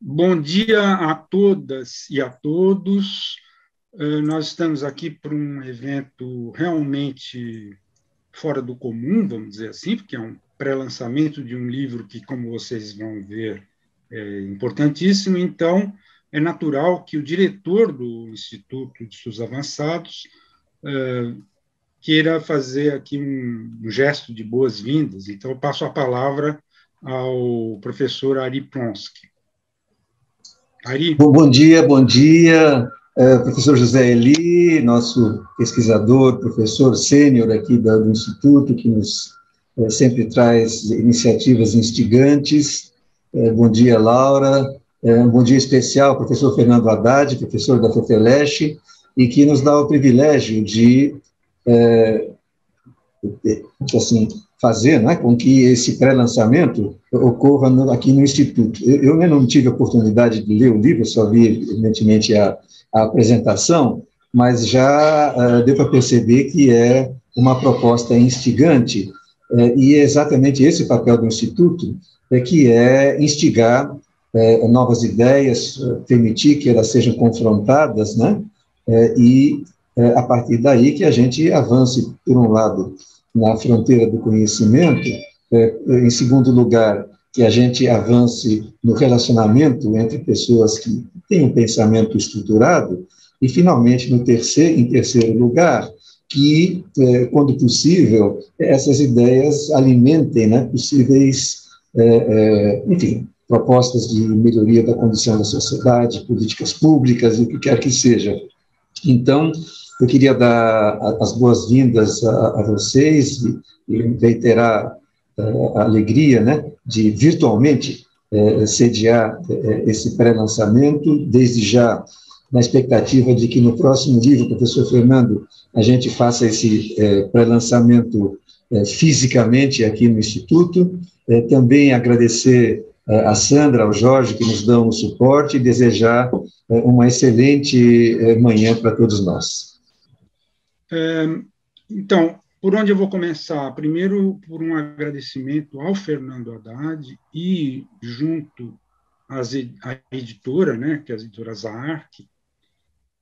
Bom dia a todas e a todos. Nós estamos aqui para um evento realmente fora do comum, vamos dizer assim, porque é um pré-lançamento de um livro que, como vocês vão ver, é importantíssimo. Então, é natural que o diretor do Instituto de Estudos Avançados queira fazer aqui um gesto de boas-vindas. Então, eu passo a palavra ao professor Ari Pronsky. Ari? Bom dia, professor José Eli, nosso pesquisador, professor sênior aqui do Instituto, que nos sempre traz iniciativas instigantes. Bom dia, Laura. Um bom dia especial ao professor Fernando Haddad, professor da FEFELESH, e que nos dá o privilégio de assim, fazer, né, com que esse pré-lançamento ocorra aqui no Instituto. Eu ainda não tive a oportunidade de ler o livro, só vi, evidentemente, a apresentação, mas já deu para perceber que é uma proposta instigante, e é exatamente esse o papel do Instituto, que é instigar novas ideias, permitir que elas sejam confrontadas, né, e a partir daí que a gente avance, por um lado, na fronteira do conhecimento, em segundo lugar, que a gente avance no relacionamento entre pessoas que têm um pensamento estruturado, e, finalmente, em terceiro lugar, que, quando possível, essas ideias alimentem, né, possíveis, enfim, propostas de melhoria da condição da sociedade, políticas públicas e o que quer que seja. Então, eu queria dar as boas-vindas a vocês e reiterar a alegria, né, de virtualmente sediar esse pré-lançamento, desde já na expectativa de que no próximo livro, professor Fernando, a gente faça esse pré-lançamento fisicamente aqui no Instituto. Também agradecer a Sandra, ao Jorge, que nos dão o suporte, e desejar uma excelente manhã para todos nós. Então, por onde eu vou começar? Primeiro, por um agradecimento ao Fernando Haddad e junto à editora, né, que é a editora Zaarc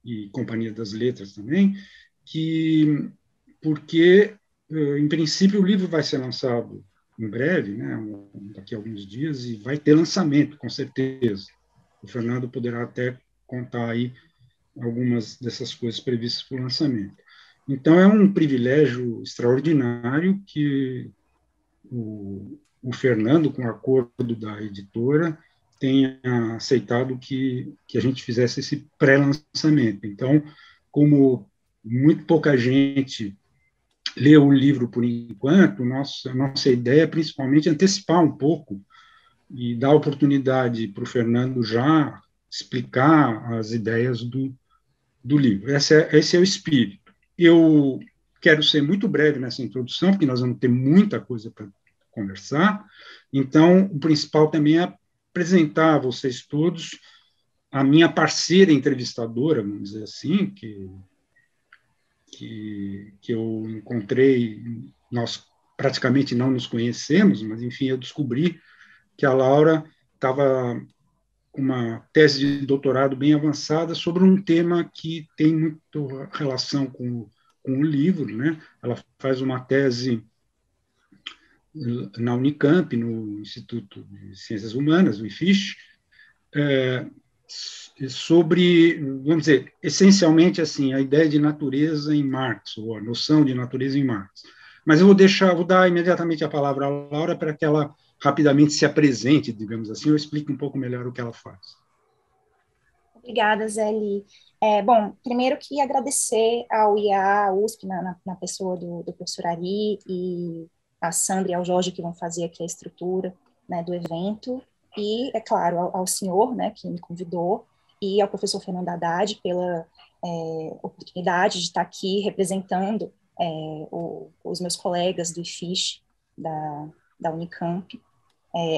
e Companhia das Letras também, porque, em princípio, o livro vai ser lançado em breve, né, daqui a alguns dias, e vai ter lançamento, com certeza. O Fernando poderá até contar aí algumas dessas coisas previstas para o lançamento. Então, é um privilégio extraordinário que o Fernando, com o acordo da editora, tenha aceitado que a gente fizesse esse pré-lançamento. Então, como muito pouca gente leu o livro por enquanto, a nossa ideia é principalmente antecipar um pouco e dar oportunidade para o Fernando já explicar as ideias do livro. Esse é o espírito. Eu quero ser muito breve nessa introdução, porque nós vamos ter muita coisa para conversar. Então, o principal também é apresentar a vocês todos a minha parceira entrevistadora, vamos dizer assim, que eu encontrei. Nós praticamente não nos conhecemos, mas, enfim, eu descobri que a Laura estava uma tese de doutorado bem avançada sobre um tema que tem muito relação com o livro, né? Ela faz uma tese na Unicamp, no Instituto de Ciências Humanas, o IFISH, sobre, vamos dizer, essencialmente assim, a ideia de natureza em Marx, ou a noção de natureza em Marx. Mas eu vou dar imediatamente a palavra à Laura para que ela rapidamente se apresente, digamos assim, eu explique um pouco melhor o que ela faz. Obrigada, Zé. Bom, primeiro que agradecer ao IA, à USP, na pessoa do professor Ari, e a Sandra e ao Jorge, que vão fazer aqui a estrutura, né, do evento, e, é claro, ao senhor, né, que me convidou, e ao professor Fernando Haddad pela oportunidade de estar aqui representando os meus colegas do IFISH, da Unicamp.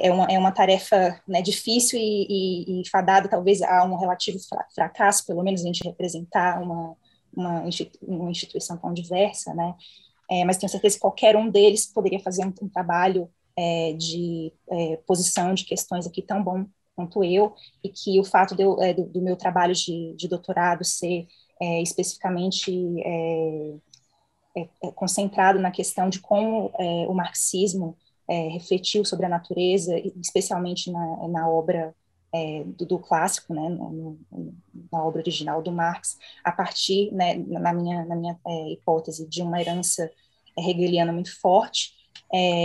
É uma tarefa, né, difícil e fadada, talvez, a um relativo fracasso, pelo menos a gente representar uma instituição tão diversa, né? Mas tenho certeza que qualquer um deles poderia fazer um trabalho de posição de questões aqui tão bom quanto eu, e que o fato do meu trabalho de doutorado ser especificamente concentrado na questão de como o marxismo refletiu sobre a natureza, especialmente na obra do clássico, né, na obra original do Marx, a partir, né, na minha hipótese, de uma herança hegeliana muito forte.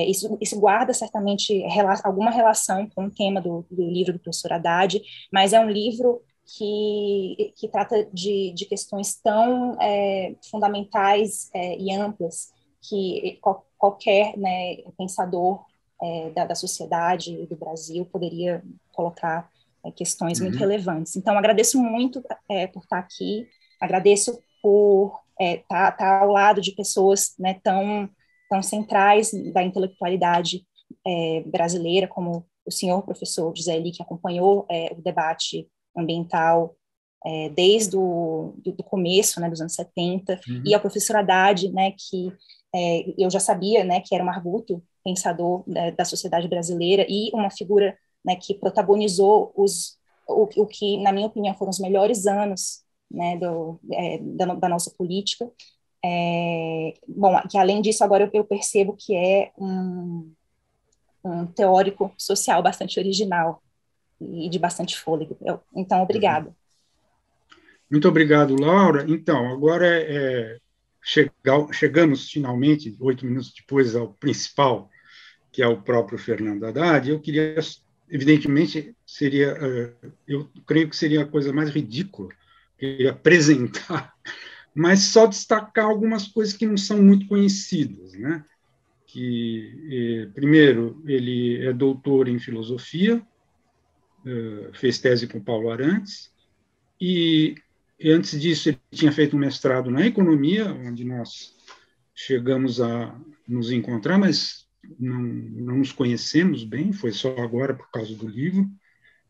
Isso guarda certamente alguma relação com o tema do livro do professor Haddad, mas é um livro que trata de questões tão fundamentais e amplas que qualquer, né, pensador da sociedade e do Brasil poderia colocar questões muito relevantes. Então, agradeço muito por estar aqui, agradeço por estar ao lado de pessoas, né, tão centrais da intelectualidade brasileira, como o senhor professor José Eli, que acompanhou o debate ambiental desde do começo, né, dos anos 70, e ao professor Haddad, né, que eu já sabia, né, que era um arguto pensador da sociedade brasileira e uma figura, né, que protagonizou o que, na minha opinião, foram os melhores anos, né, da nossa política. Bom, que além disso, agora eu percebo que é um teórico social bastante original e de bastante fôlego. Então, obrigada. Muito obrigado, Laura. Então, agora chegamos finalmente, 8 minutos depois, ao principal, que é o próprio Fernando Haddad. Eu queria, evidentemente, eu creio que seria a coisa mais ridícula, queria apresentar, mas só destacar algumas coisas que não são muito conhecidas, né? Primeiro, ele é doutor em filosofia, fez tese com Paulo Arantes, e antes disso ele tinha feito um mestrado na economia, onde nós chegamos a nos encontrar, mas não nos conhecemos bem, foi só agora por causa do livro.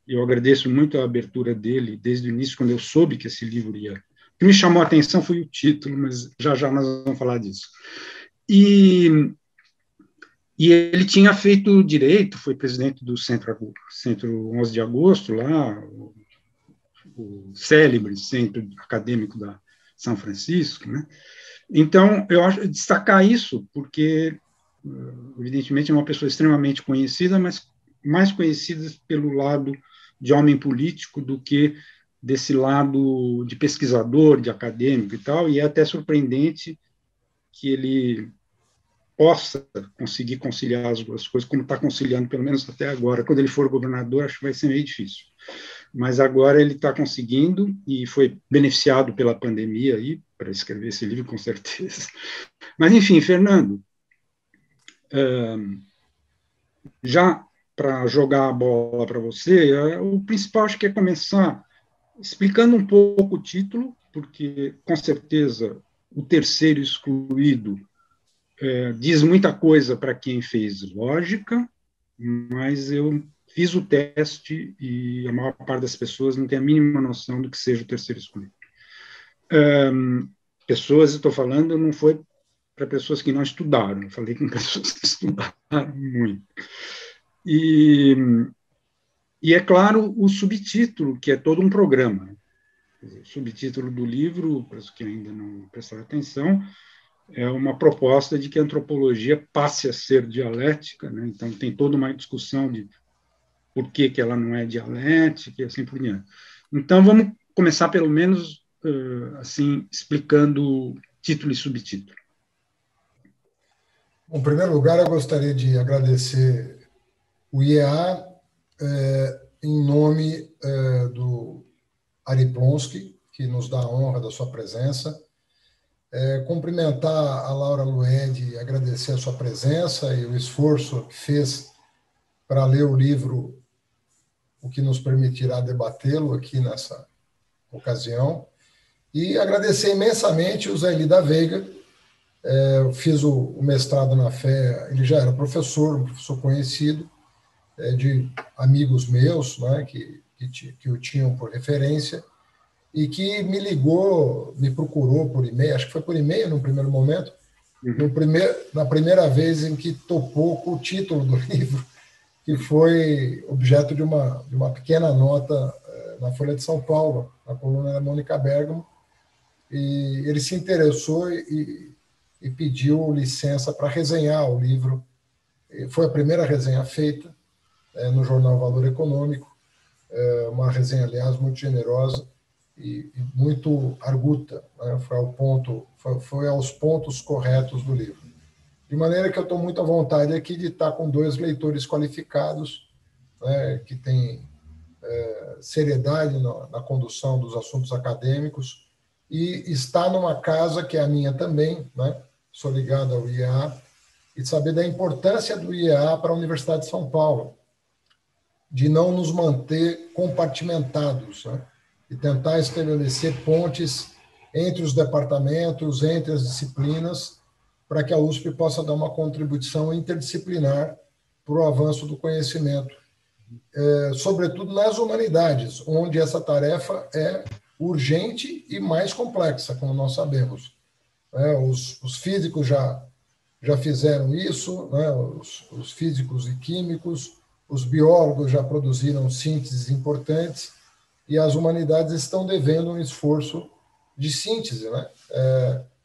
Eu agradeço muito a abertura dele desde o início, quando eu soube que esse livro ia... O que me chamou a atenção foi o título, mas já nós vamos falar disso. E ele tinha feito direito, foi presidente do Centro 11 de Agosto, lá, o célebre centro acadêmico da São Francisco, né? Então, eu acho destacar isso, porque, evidentemente, é uma pessoa extremamente conhecida, mas mais conhecida pelo lado de homem político do que desse lado de pesquisador, de acadêmico e tal, e é até surpreendente que ele possa conseguir conciliar as duas coisas, como está conciliando, pelo menos até agora. Quando ele for governador, acho que vai ser meio difícil. Mas agora ele está conseguindo, e foi beneficiado pela pandemia aí, para escrever esse livro, com certeza. Mas, enfim, Fernando, já para jogar a bola para você, o principal acho que é começar explicando um pouco o título, porque, com certeza, o terceiro excluído diz muita coisa para quem fez lógica, mas eu fiz o teste e a maior parte das pessoas não tem a mínima noção do que seja o terceiro excluído. Pessoas, estou falando, não foi para pessoas que não estudaram, eu falei com pessoas que estudaram muito. E é claro, o subtítulo, que é todo um programa. O subtítulo do livro, para os que ainda não prestaram atenção, é uma proposta de que a antropologia passe a ser dialética, né? Então tem toda uma discussão de por que ela não é dialética e assim por diante. Então vamos começar pelo menos assim explicando título e subtítulo. Bom, em primeiro lugar, eu gostaria de agradecer o IEA em nome do Ari Plonsky, que nos dá a honra da sua presença. Cumprimentar a Laura Lued e agradecer a sua presença e o esforço que fez para ler o livro, o que nos permitirá debatê-lo aqui nessa ocasião. E agradecer imensamente o Zé Eli da Veiga. Eu fiz o mestrado na FÉ, ele já era professor, um professor conhecido, de amigos meus, né, que o tinham por referência, e que me ligou, me procurou por e-mail, acho que foi por e-mail no primeiro momento, na primeira vez em que topou com o título do livro, que foi objeto de uma pequena nota na Folha de São Paulo, na coluna da Mônica Bergamo, e ele se interessou e pediu licença para resenhar o livro. Foi a primeira resenha feita no jornal Valor Econômico, uma resenha, aliás, muito generosa e muito arguta, né? Foi aos pontos corretos do livro. De maneira que eu estou muito à vontade aqui de estar com 2 leitores qualificados, né, que têm seriedade na condução dos assuntos acadêmicos, e estar numa casa que é a minha também, né? Sou ligado ao IEA, e saber da importância do IEA para a Universidade de São Paulo, de não nos manter compartimentados, né? E tentar estabelecer pontes entre os departamentos, entre as disciplinas, para que a USP possa dar uma contribuição interdisciplinar para o avanço do conhecimento, sobretudo nas humanidades, onde essa tarefa é urgente e mais complexa, como nós sabemos. Os físicos já fizeram isso, né? Os físicos e químicos, os biólogos já produziram sínteses importantes, e as humanidades estão devendo um esforço de síntese, né?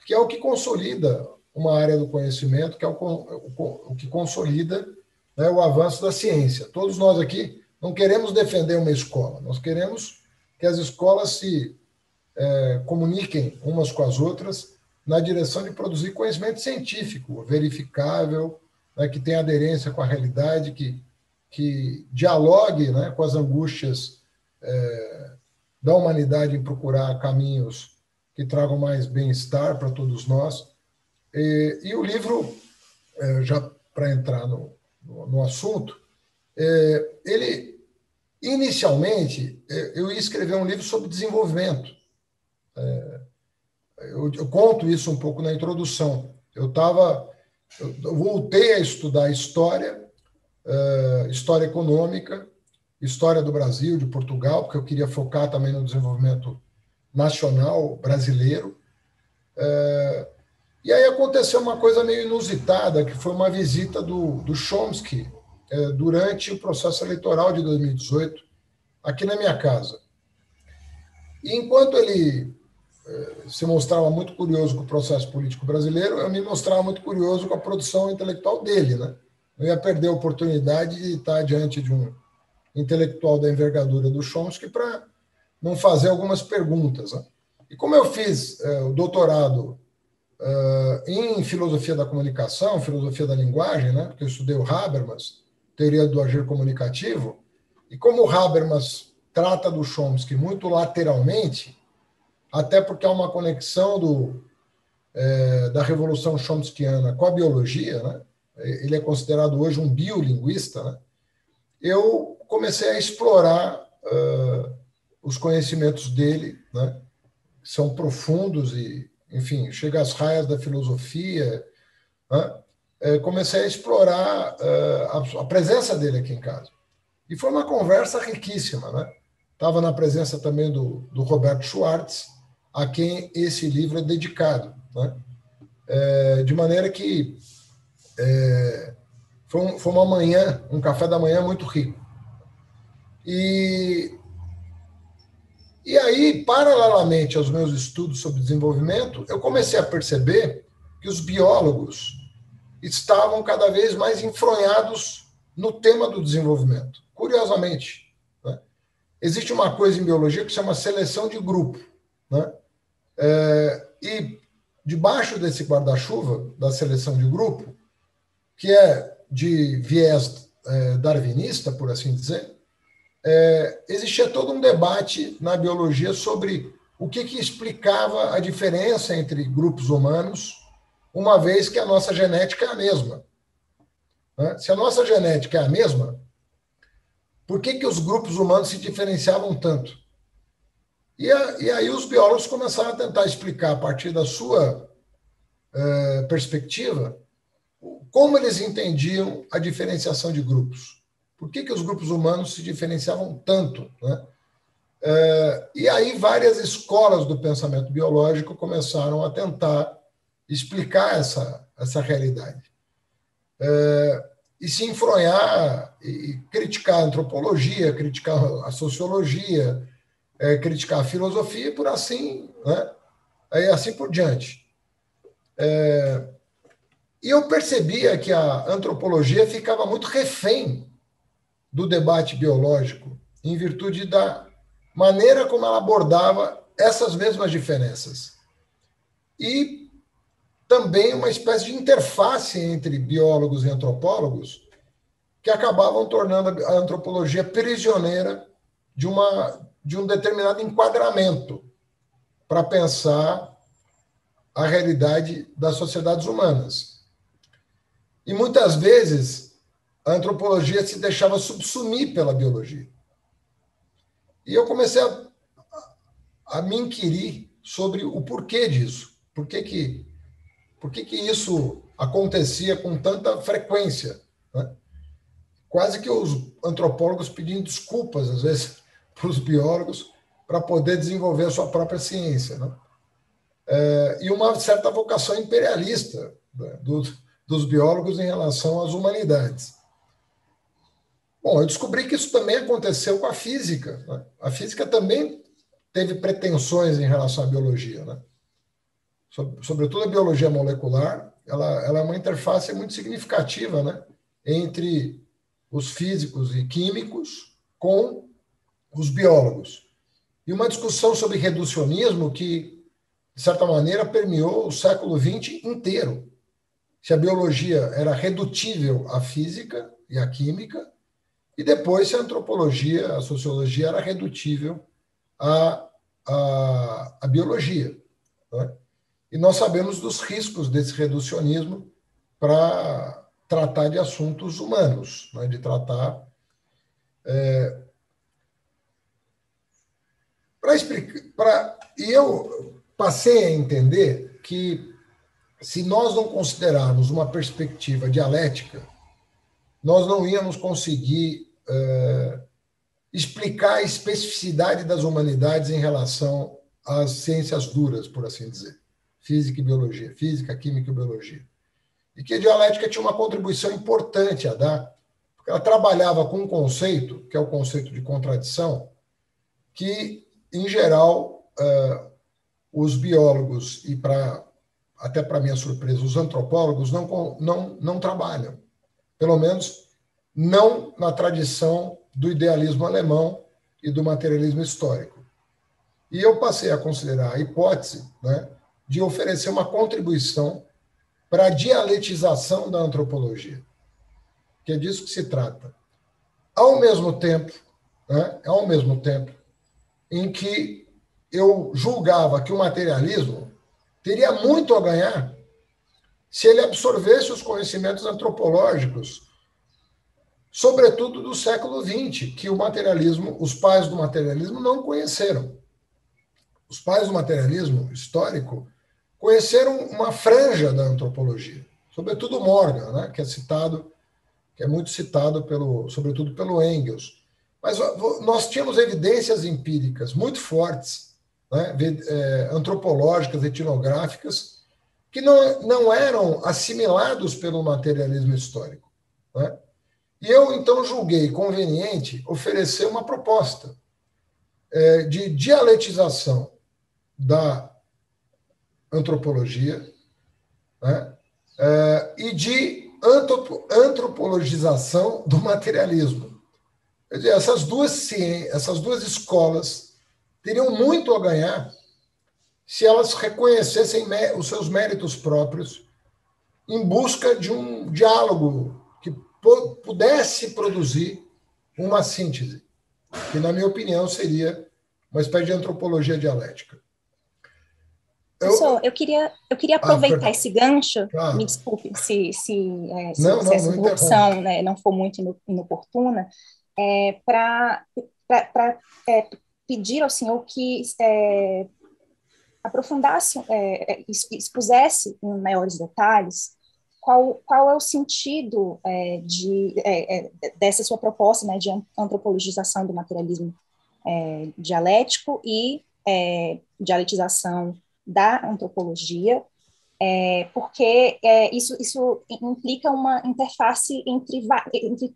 Que é o que consolida uma área do conhecimento, que é o que consolida, né, o avanço da ciência. Todos nós aqui não queremos defender uma escola, nós queremos que as escolas se comuniquem umas com as outras na direção de produzir conhecimento científico, verificável, né, que tenha aderência com a realidade, que dialogue, né, com as angústias da humanidade em procurar caminhos que tragam mais bem-estar para todos nós. E o livro, já para entrar no assunto, ele, inicialmente, eu ia escrever um livro sobre desenvolvimento. Eu conto isso um pouco na introdução. Eu voltei a estudar história econômica, história do Brasil, de Portugal, porque eu queria focar também no desenvolvimento nacional brasileiro. E aí aconteceu uma coisa meio inusitada, que foi uma visita do Chomsky durante o processo eleitoral de 2018, aqui na minha casa. E enquanto ele se mostrava muito curioso com o processo político brasileiro, eu me mostrava muito curioso com a produção intelectual dele, né? Eu ia perder a oportunidade de estar diante de um intelectual da envergadura do Chomsky para não fazer algumas perguntas, né? E como eu fiz o doutorado em filosofia da comunicação, filosofia da linguagem, né? Porque eu estudei o Habermas, teoria do agir comunicativo, e como o Habermas trata do Chomsky muito lateralmente, até porque há uma conexão da Revolução Chomskiana com a biologia, né? Ele é considerado hoje um biolinguista, né? Eu comecei a explorar os conhecimentos dele, né? Que são profundos e, enfim, chega às raias da filosofia, né? Comecei a explorar a presença dele aqui em casa. E foi uma conversa riquíssima, né? Estava na presença também do Roberto Schwartz, a quem esse livro é dedicado, né? De maneira que foi uma manhã, um café da manhã muito rico. E aí, paralelamente aos meus estudos sobre desenvolvimento, eu comecei a perceber que os biólogos estavam cada vez mais enfronhados no tema do desenvolvimento. Curiosamente, né? Existe uma coisa em biologia que se chama seleção de grupo, né? E debaixo desse guarda-chuva da seleção de grupo, que é de viés darwinista, por assim dizer, existia todo um debate na biologia sobre o que explicava a diferença entre grupos humanos, uma vez que a nossa genética é a mesma, né? Se a nossa genética é a mesma, por que os grupos humanos se diferenciavam tanto? E aí os biólogos começaram a tentar explicar, a partir da sua perspectiva, como eles entendiam a diferenciação de grupos. Por que os grupos humanos se diferenciavam tanto, né? E aí várias escolas do pensamento biológico começaram a tentar explicar essa realidade. e se enfronhar e criticar a antropologia, criticar a sociologia, criticar a filosofia, e por assim, né? Aí assim por diante. E eu percebia que a antropologia ficava muito refém do debate biológico, em virtude da maneira como ela abordava essas mesmas diferenças. E também uma espécie de interface entre biólogos e antropólogos que acabavam tornando a antropologia prisioneira de um determinado enquadramento para pensar a realidade das sociedades humanas. E muitas vezes a antropologia se deixava subsumir pela biologia. E eu comecei a me inquirir sobre o porquê disso. Por que isso acontecia com tanta frequência, né? Quase que os antropólogos pedindo desculpas, às vezes, para os biólogos para poder desenvolver a sua própria ciência, né? E uma certa vocação imperialista, né, dos biólogos em relação às humanidades. Bom, eu descobri que isso também aconteceu com a física, né? A física também teve pretensões em relação à biologia, né? Sobretudo a biologia molecular, ela é uma interface muito significativa, né, entre os físicos e químicos com os biólogos. E uma discussão sobre reducionismo que, de certa maneira, permeou o século XX inteiro. Se a biologia era redutível à física e à química, e depois se a antropologia, a sociologia era redutível à biologia, né? E nós sabemos dos riscos desse reducionismo para tratar de assuntos humanos, né? De tratar... E eu passei a entender que, se nós não considerarmos uma perspectiva dialética, nós não íamos conseguir explicar a especificidade das humanidades em relação às ciências duras, por assim dizer. Física e biologia, física, química e biologia. E que a dialética tinha uma contribuição importante a dar, porque ela trabalhava com um conceito, que é o conceito de contradição, que, em geral, os biólogos e, até para minha surpresa, os antropólogos não trabalham. Pelo menos não na tradição do idealismo alemão e do materialismo histórico. E eu passei a considerar a hipótese, né, de oferecer uma contribuição para a dialetização da antropologia, que é disso que se trata. Ao mesmo tempo, né, em que eu julgava que o materialismo teria muito a ganhar se ele absorvesse os conhecimentos antropológicos, sobretudo do século XX, que o materialismo, os pais do materialismo não conheceram. Os pais do materialismo histórico conheceram uma franja da antropologia, sobretudo Morgan, né, que é muito citado sobretudo pelo Engels. Mas nós tínhamos evidências empíricas muito fortes, né, antropológicas, etnográficas, que não eram assimilados pelo materialismo histórico, né? E eu, então, julguei conveniente oferecer uma proposta de dialetização da antropologia, né, e de antropologização do materialismo. Quer dizer, essas duas escolas teriam muito a ganhar se elas reconhecessem os seus méritos próprios em busca de um diálogo que pudesse produzir uma síntese, que, na minha opinião, seria uma espécie de antropologia dialética. Professor, eu queria aproveitar esse gancho, me desculpe se essa interrupção, né, não for muito inoportuna, para pedir ao senhor que aprofundasse, expusesse em maiores detalhes qual é o sentido dessa sua proposta, né, de antropologização do materialismo dialético e dialetização da antropologia, porque isso implica uma interface entre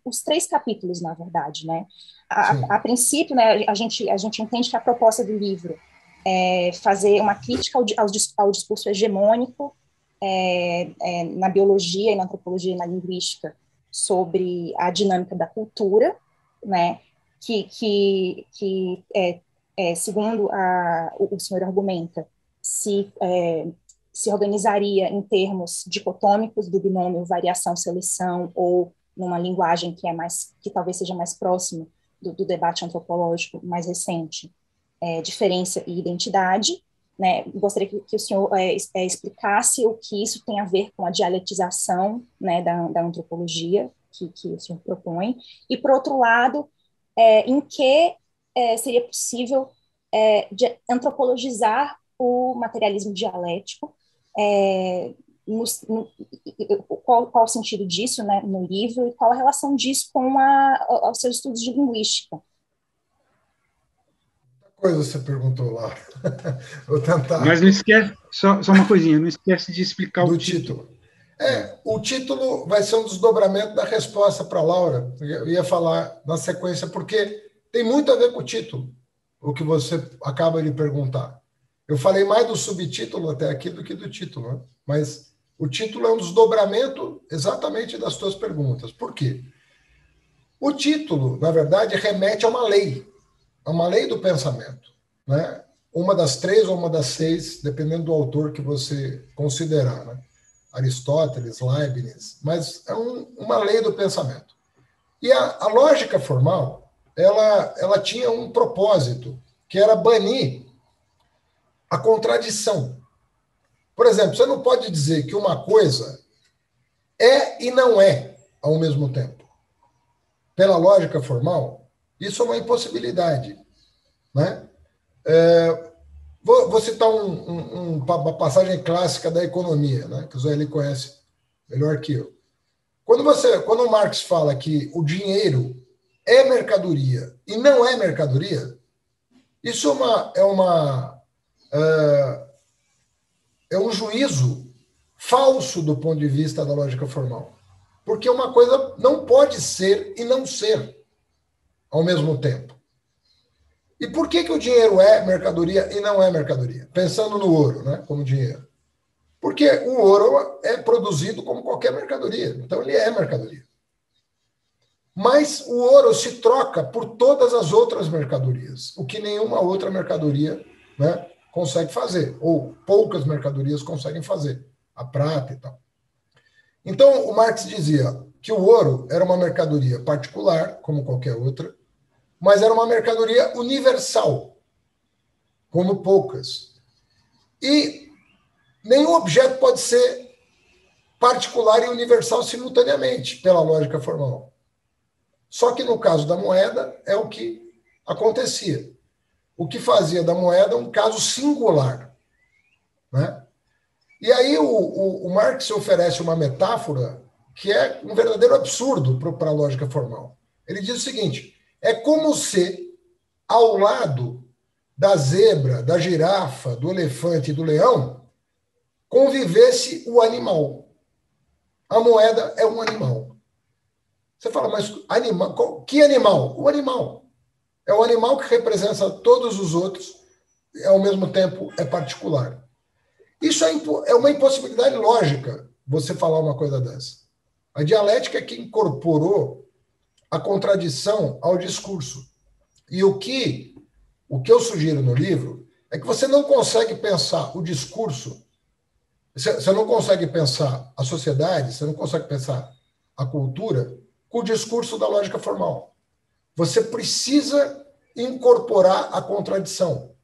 os 3 capítulos, na verdade, né? A princípio, né, a gente entende que a proposta do livro é fazer uma crítica ao discurso hegemônico na biologia e na antropologia e na linguística sobre a dinâmica da cultura, né? Que segundo o senhor argumenta, se organizaria em termos dicotômicos do binômio variação-seleção, ou numa linguagem que talvez seja mais próximo do debate antropológico mais recente, diferença e identidade, né? Gostaria que o senhor explicasse o que isso tem a ver com a dialetização, né, da antropologia que o senhor propõe, e, por outro lado, em que seria possível antropologizar o materialismo dialético, qual o sentido disso, né, no livro, e qual a relação disso com os seus estudos de linguística. Coisa você perguntou lá. Vou tentar. Mas não esquece, só uma coisinha, não esquece de explicar o título. O título vai ser um desdobramento da resposta para a Laura. Eu ia falar na sequência, porque tem muito a ver com o título, o que você acaba de perguntar. Eu falei mais do subtítulo até aqui do que do título, né? Mas o título é um desdobramento exatamente das tuas perguntas. Por quê? O título, na verdade, remete a uma lei do pensamento, né? Uma das 3 ou uma das 6, dependendo do autor que você considerar, né? Aristóteles, Leibniz, mas é uma lei do pensamento. E a lógica formal, ela tinha um propósito, que era banir a contradição. Por exemplo, você não pode dizer que uma coisa é e não é ao mesmo tempo. Pela lógica formal, isso é uma impossibilidade, né? Vou citar uma passagem clássica da economia, né, que o Zé Eli conhece melhor que eu. Quando o Marx fala que o dinheiro é mercadoria e não é mercadoria, isso é um juízo falso do ponto de vista da lógica formal. Porque uma coisa não pode ser e não ser ao mesmo tempo. E por que o dinheiro é mercadoria e não é mercadoria? Pensando no ouro, né, como dinheiro. Porque o ouro é produzido como qualquer mercadoria, então ele é mercadoria. Mas o ouro se troca por todas as outras mercadorias, o que nenhuma outra mercadoria, né, consegue fazer, ou poucas mercadorias conseguem fazer, a prata e tal. Então, o Marx dizia que o ouro era uma mercadoria particular, como qualquer outra, mas era uma mercadoria universal, como poucas. E nenhum objeto pode ser particular e universal simultaneamente, pela lógica formal. Só que no caso da moeda é o que acontecia. O que fazia da moeda um caso singular, né? E aí o Marx oferece uma metáfora que é um verdadeiro absurdo para a lógica formal. Ele diz o seguinte: é como se, ao lado da zebra, da girafa, do elefante e do leão, convivesse o animal. A moeda é um animal. Você fala, mas animal, que animal? O animal. É o animal que representa todos os outros e, ao mesmo tempo, é particular. Isso é uma impossibilidade lógica, você falar uma coisa dessa. A dialética é que incorporou a contradição ao discurso. E o que eu sugiro no livro é que você não consegue pensar o discurso, você não consegue pensar a sociedade, você não consegue pensar a cultura com o discurso da lógica formal. Você precisa incorporar a contradição.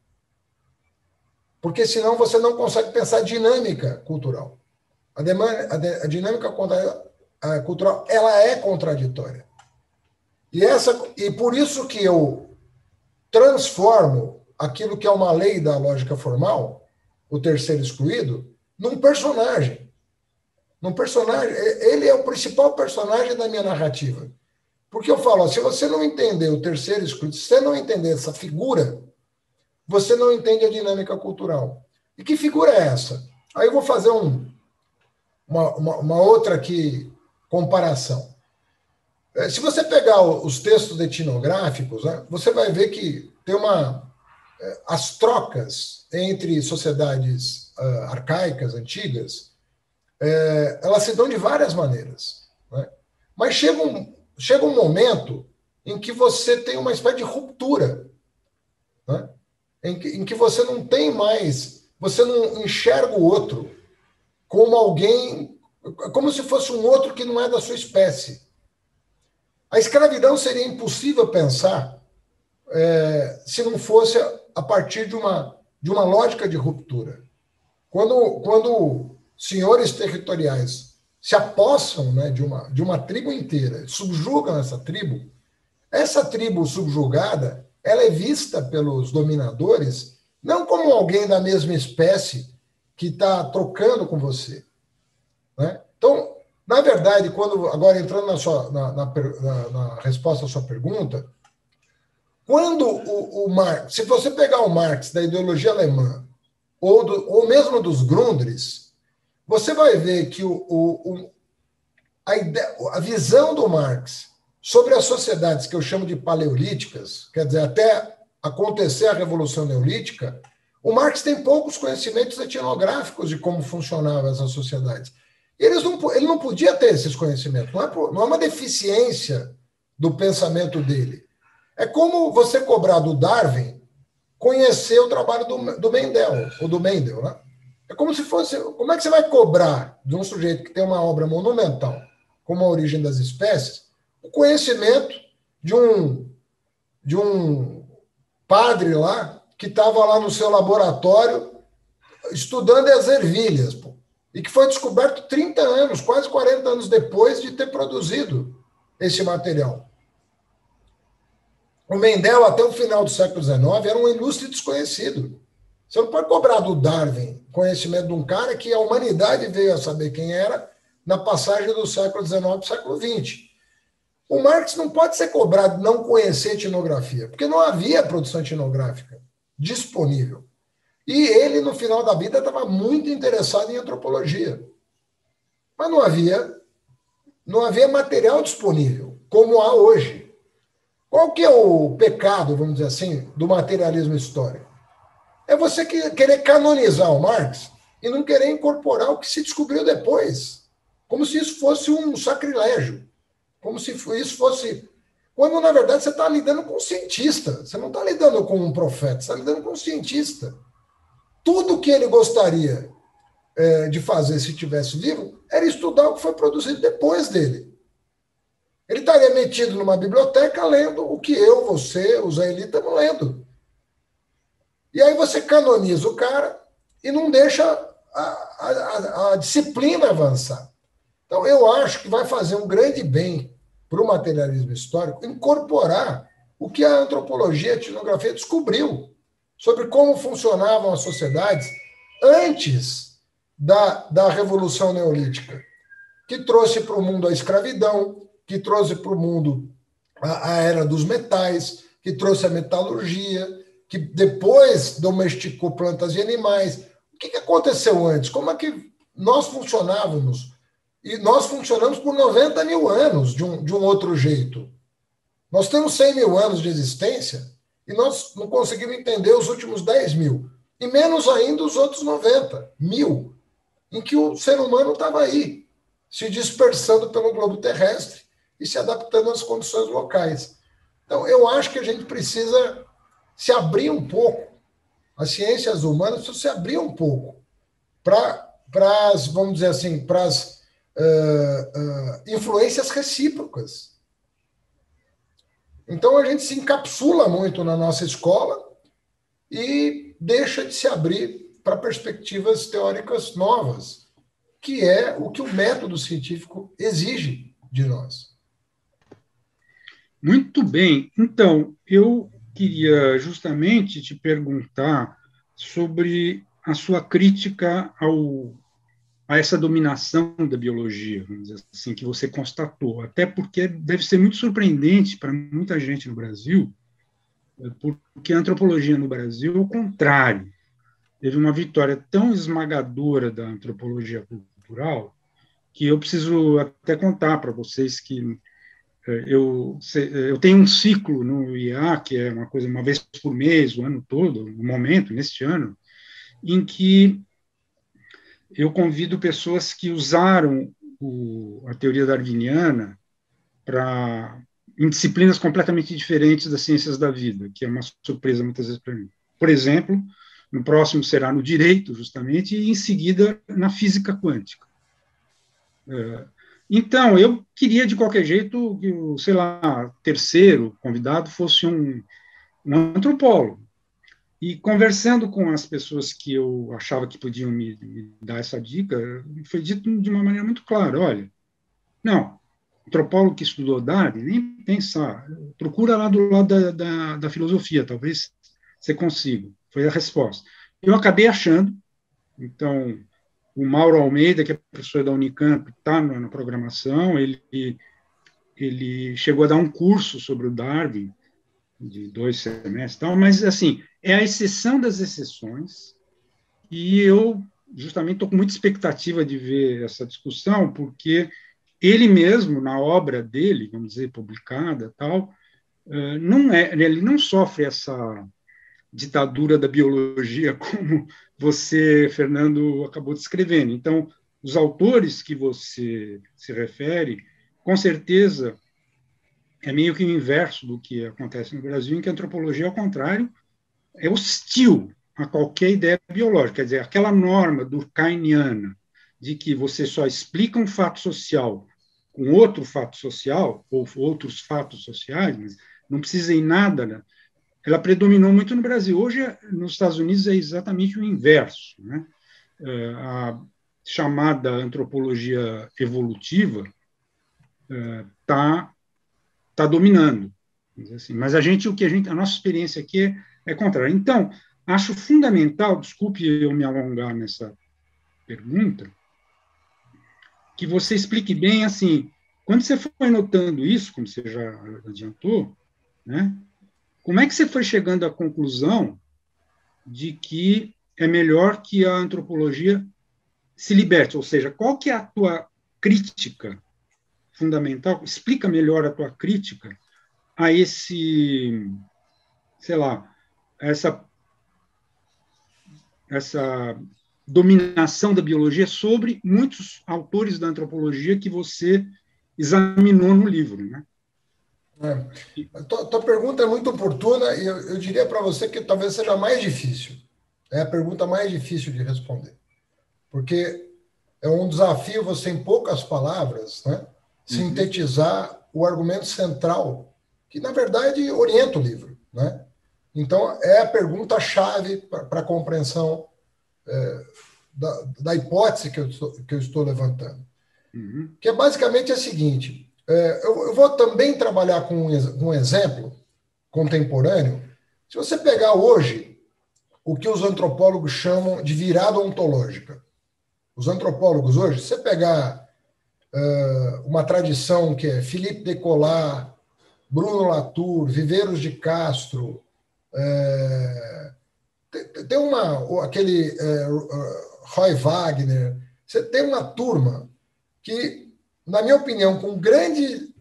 Porque senão você não consegue pensar a dinâmica cultural. A dinâmica cultural, ela é contraditória. E por isso que eu transformo aquilo que é uma lei da lógica formal, o terceiro excluído, num personagem. Ele é o principal personagem da minha narrativa. Porque eu falo, se você não entender o terceiro excluído, se você não entender essa figura, você não entende a dinâmica cultural. E que figura é essa? Aí eu vou fazer uma outra aqui, comparação. Se você pegar os textos etnográficos, né, você vai ver que tem as trocas entre sociedades arcaicas, antigas, elas se dão de várias maneiras. Né? Mas chega um momento em que você tem uma espécie de ruptura, né? em que você não tem mais, você não enxerga o outro como alguém, como se fosse um outro que não é da sua espécie. A escravidão seria impossível pensar se não fosse a partir de uma lógica de ruptura. Quando senhores territoriais se apossam, né, de uma tribo inteira, subjugam essa tribo subjugada, ela é vista pelos dominadores não como alguém da mesma espécie que está trocando com você. Né? Então, na verdade, agora entrando na resposta à sua pergunta, quando o Marx, se você pegar o Marx da ideologia alemã, ou mesmo dos Grundrisse, você vai ver que a visão do Marx sobre as sociedades que eu chamo de paleolíticas, quer dizer, até acontecer a Revolução Neolítica, o Marx tem poucos conhecimentos etnográficos de como funcionavam essas sociedades. Ele não podia ter esses conhecimentos, não é uma deficiência do pensamento dele. É como você cobrar do Darwin conhecer o trabalho do Mendel, ou do Mendel, né? É como se fosse... Como é que você vai cobrar de um sujeito que tem uma obra monumental, como A Origem das Espécies, o conhecimento de um padre lá, que estava lá no seu laboratório estudando as ervilhas, pô, e que foi descoberto 30 anos, quase 40 anos depois de ter produzido esse material. O Mendel, até o final do século XIX, era um ilustre desconhecido. Você não pode cobrar do Darwin conhecimento de um cara que a humanidade veio a saber quem era na passagem do século XIX para o século XX. O Marx não pode ser cobrado de não conhecer etnografia, porque não havia produção etnográfica disponível. E ele, no final da vida, estava muito interessado em antropologia. Mas não havia material disponível, como há hoje. Qual que é o pecado, vamos dizer assim, do materialismo histórico? É você querer canonizar o Marx e não querer incorporar o que se descobriu depois, como se isso fosse um sacrilégio, como se isso fosse... Quando, na verdade, você está lidando com um cientista, você não está lidando com um profeta, você está lidando com um cientista. Tudo que ele gostaria de fazer se estivesse vivo era estudar o que foi produzido depois dele. Ele estaria metido numa biblioteca lendo o que eu, você, o Zé Eli estamos lendo. E aí você canoniza o cara e não deixa a disciplina avançar. Então, eu acho que vai fazer um grande bem para o materialismo histórico incorporar o que a antropologia e a etnografia descobriu sobre como funcionavam as sociedades antes da Revolução Neolítica, que trouxe para o mundo a escravidão, que trouxe para o mundo a era dos metais, que trouxe a metalurgia, que depois domesticou plantas e animais. O que aconteceu antes? Como é que nós funcionávamos? E nós funcionamos por 90 mil anos de um outro jeito. Nós temos 100 mil anos de existência e nós não conseguimos entender os últimos 10 mil, e menos ainda os outros 90 mil, em que o ser humano estava aí, se dispersando pelo globo terrestre e se adaptando às condições locais. Então, eu acho que a gente precisa se abrir um pouco, as ciências humanas precisam se abrir um pouco para as, vamos dizer assim, para as influências recíprocas. Então, a gente se encapsula muito na nossa escola e deixa de se abrir para perspectivas teóricas novas, que é o que o método científico exige de nós. Muito bem. Então, eu queria justamente te perguntar sobre a sua crítica a essa dominação da biologia, vamos dizer assim, que você constatou, até porque deve ser muito surpreendente para muita gente no Brasil, porque a antropologia no Brasil é o contrário. Teve uma vitória tão esmagadora da antropologia cultural que eu preciso até contar para vocês que eu tenho um ciclo no IA, que é uma coisa uma vez por mês, o ano todo, no momento, neste ano, em que eu convido pessoas que usaram a teoria darwiniana em disciplinas completamente diferentes das ciências da vida, que é uma surpresa muitas vezes para mim. Por exemplo, no próximo será no direito, justamente, e em seguida na física quântica. Então, eu queria, de qualquer jeito, que o, sei lá, terceiro convidado fosse um antropólogo. E conversando com as pessoas que eu achava que podiam me dar essa dica, foi dito de uma maneira muito clara, olha, não, antropólogo que estudou Darwin, nem pensar, procura lá do lado da filosofia, talvez você consiga. Foi a resposta. Eu acabei achando, então, o Mauro Almeida, que é professor da Unicamp, está na programação, ele chegou a dar um curso sobre o Darwin, de 2 semestres, tal, mas, assim, é a exceção das exceções, e eu, justamente, estou com muita expectativa de ver essa discussão, porque ele mesmo, na obra dele, vamos dizer, publicada, tal, ele não sofre essa ditadura da biologia como você, Fernando, acabou descrevendo. Então, os autores que você se refere, com certeza, é meio que o inverso do que acontece no Brasil, em que a antropologia, ao contrário, é hostil a qualquer ideia biológica. Quer dizer, aquela norma durkheimiana de que você só explica um fato social com outro fato social, ou outros fatos sociais, mas não precisa em nada, né? Ela predominou muito no Brasil. Hoje, nos Estados Unidos, é exatamente o inverso, né? A chamada antropologia evolutiva tá dominando, assim. Mas a nossa experiência aqui é contrária. Então, acho fundamental, desculpe eu me alongar nessa pergunta, que você explique bem, assim, quando você foi notando isso, como você já adiantou, né? Como é que você foi chegando à conclusão de que é melhor que a antropologia se liberte? Ou seja, qual que é a tua crítica fundamental? Explica melhor a tua crítica a esse, sei lá, essa dominação da biologia sobre muitos autores da antropologia que você examinou no livro, né? Tua pergunta é muito oportuna e eu diria para você que talvez seja mais difícil. É a pergunta mais difícil de responder. Porque é um desafio você, em poucas palavras, né, sintetizar o argumento central, que, na verdade, orienta o livro. Né? Então, é a pergunta-chave para a compreensão da hipótese que eu estou levantando. Que é basicamente a seguinte: eu vou também trabalhar com um exemplo contemporâneo. Se você pegar hoje o que os antropólogos chamam de virada ontológica, os antropólogos hoje, se você pegar uma tradição que é Philippe Descola, Bruno Latour, Viveiros de Castro, tem aquele Roy Wagner, você tem uma turma que, na minha opinião, com grande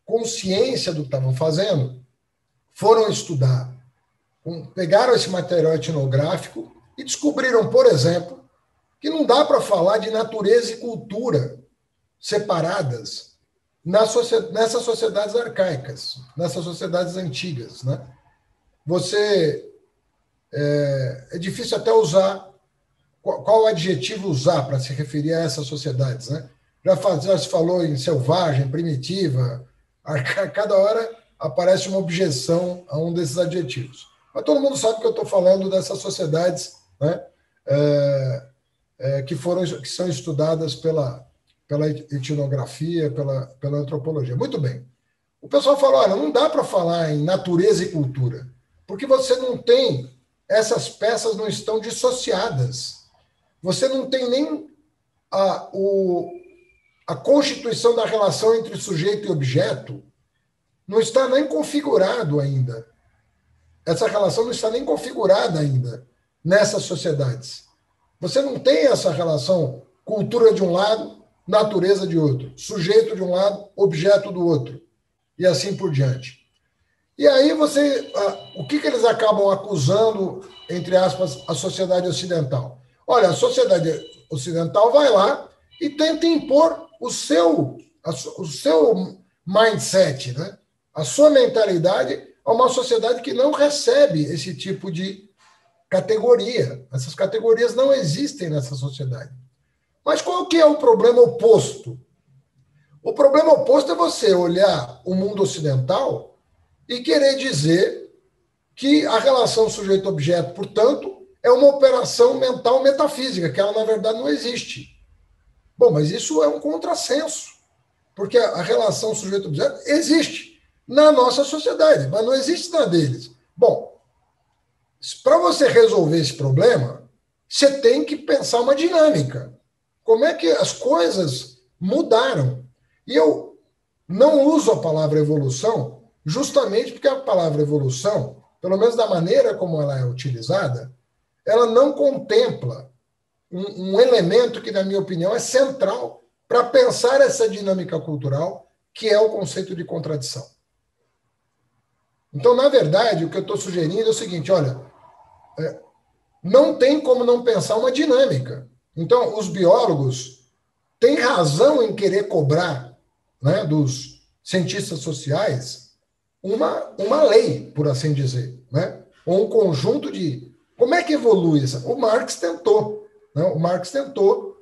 consciência do que estavam fazendo, foram estudar, pegaram esse material etnográfico e descobriram, por exemplo, que não dá para falar de natureza e cultura separadas nessas sociedades arcaicas, nessas sociedades antigas. Né? É difícil até usar qual adjetivo usar para se referir a essas sociedades. Né? Já se falou em selvagem, primitiva, arcaica, cada hora aparece uma objeção a um desses adjetivos. Mas todo mundo sabe que eu estou falando dessas sociedades, né, que são estudadas pela etnografia, pela antropologia. Muito bem. O pessoal falou, olha, não dá para falar em natureza e cultura, porque você não tem, essas peças não estão dissociadas. Você não tem nem a constituição da relação entre sujeito e objeto, não está nem configurado ainda. Essa relação não está nem configurada ainda nessas sociedades. Você não tem essa relação cultura de um lado, natureza de outro, sujeito de um lado, objeto do outro, e assim por diante. E aí o que eles acabam acusando, entre aspas, a sociedade ocidental? Olha, a sociedade ocidental vai lá e tenta impor o seu mindset, né? A sua mentalidade a uma sociedade que não recebe esse tipo de categoria. Essas categorias não existem nessa sociedade. Mas qual que é o problema oposto? O problema oposto é você olhar o mundo ocidental e querer dizer que a relação sujeito-objeto, portanto, é uma operação mental metafísica, que ela, na verdade, não existe. Bom, mas isso é um contrassenso, porque a relação sujeito-objeto existe na nossa sociedade, mas não existe na deles. Bom, para você resolver esse problema, você tem que pensar uma dinâmica. Como é que as coisas mudaram? E eu não uso a palavra evolução justamente porque a palavra evolução, pelo menos da maneira como ela é utilizada, ela não contempla um elemento que, na minha opinião, é central para pensar essa dinâmica cultural, que é o conceito de contradição. Então, na verdade, o que eu estou sugerindo é o seguinte, olha, não tem como não pensar uma dinâmica. Então, os biólogos têm razão em querer cobrar, né, dos cientistas sociais uma lei, por assim dizer, né? Ou um conjunto de... Como é que evolui isso? O Marx tentou, né? O Marx tentou,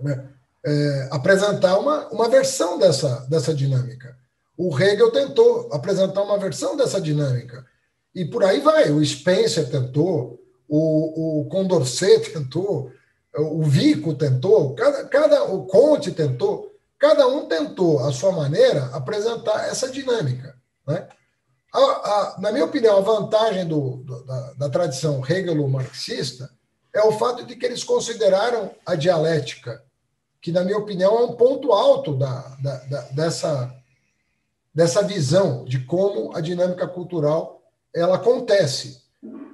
né, apresentar uma versão dessa dinâmica. O Hegel tentou apresentar uma versão dessa dinâmica. E por aí vai. O Spencer tentou, o Condorcet tentou, o Vico tentou, o Comte tentou, cada um tentou, à sua maneira, apresentar essa dinâmica, né? Na minha opinião, a vantagem da tradição hegelo-marxista é o fato de que eles consideraram a dialética, que, na minha opinião, é um ponto alto dessa visão de como a dinâmica cultural ela acontece.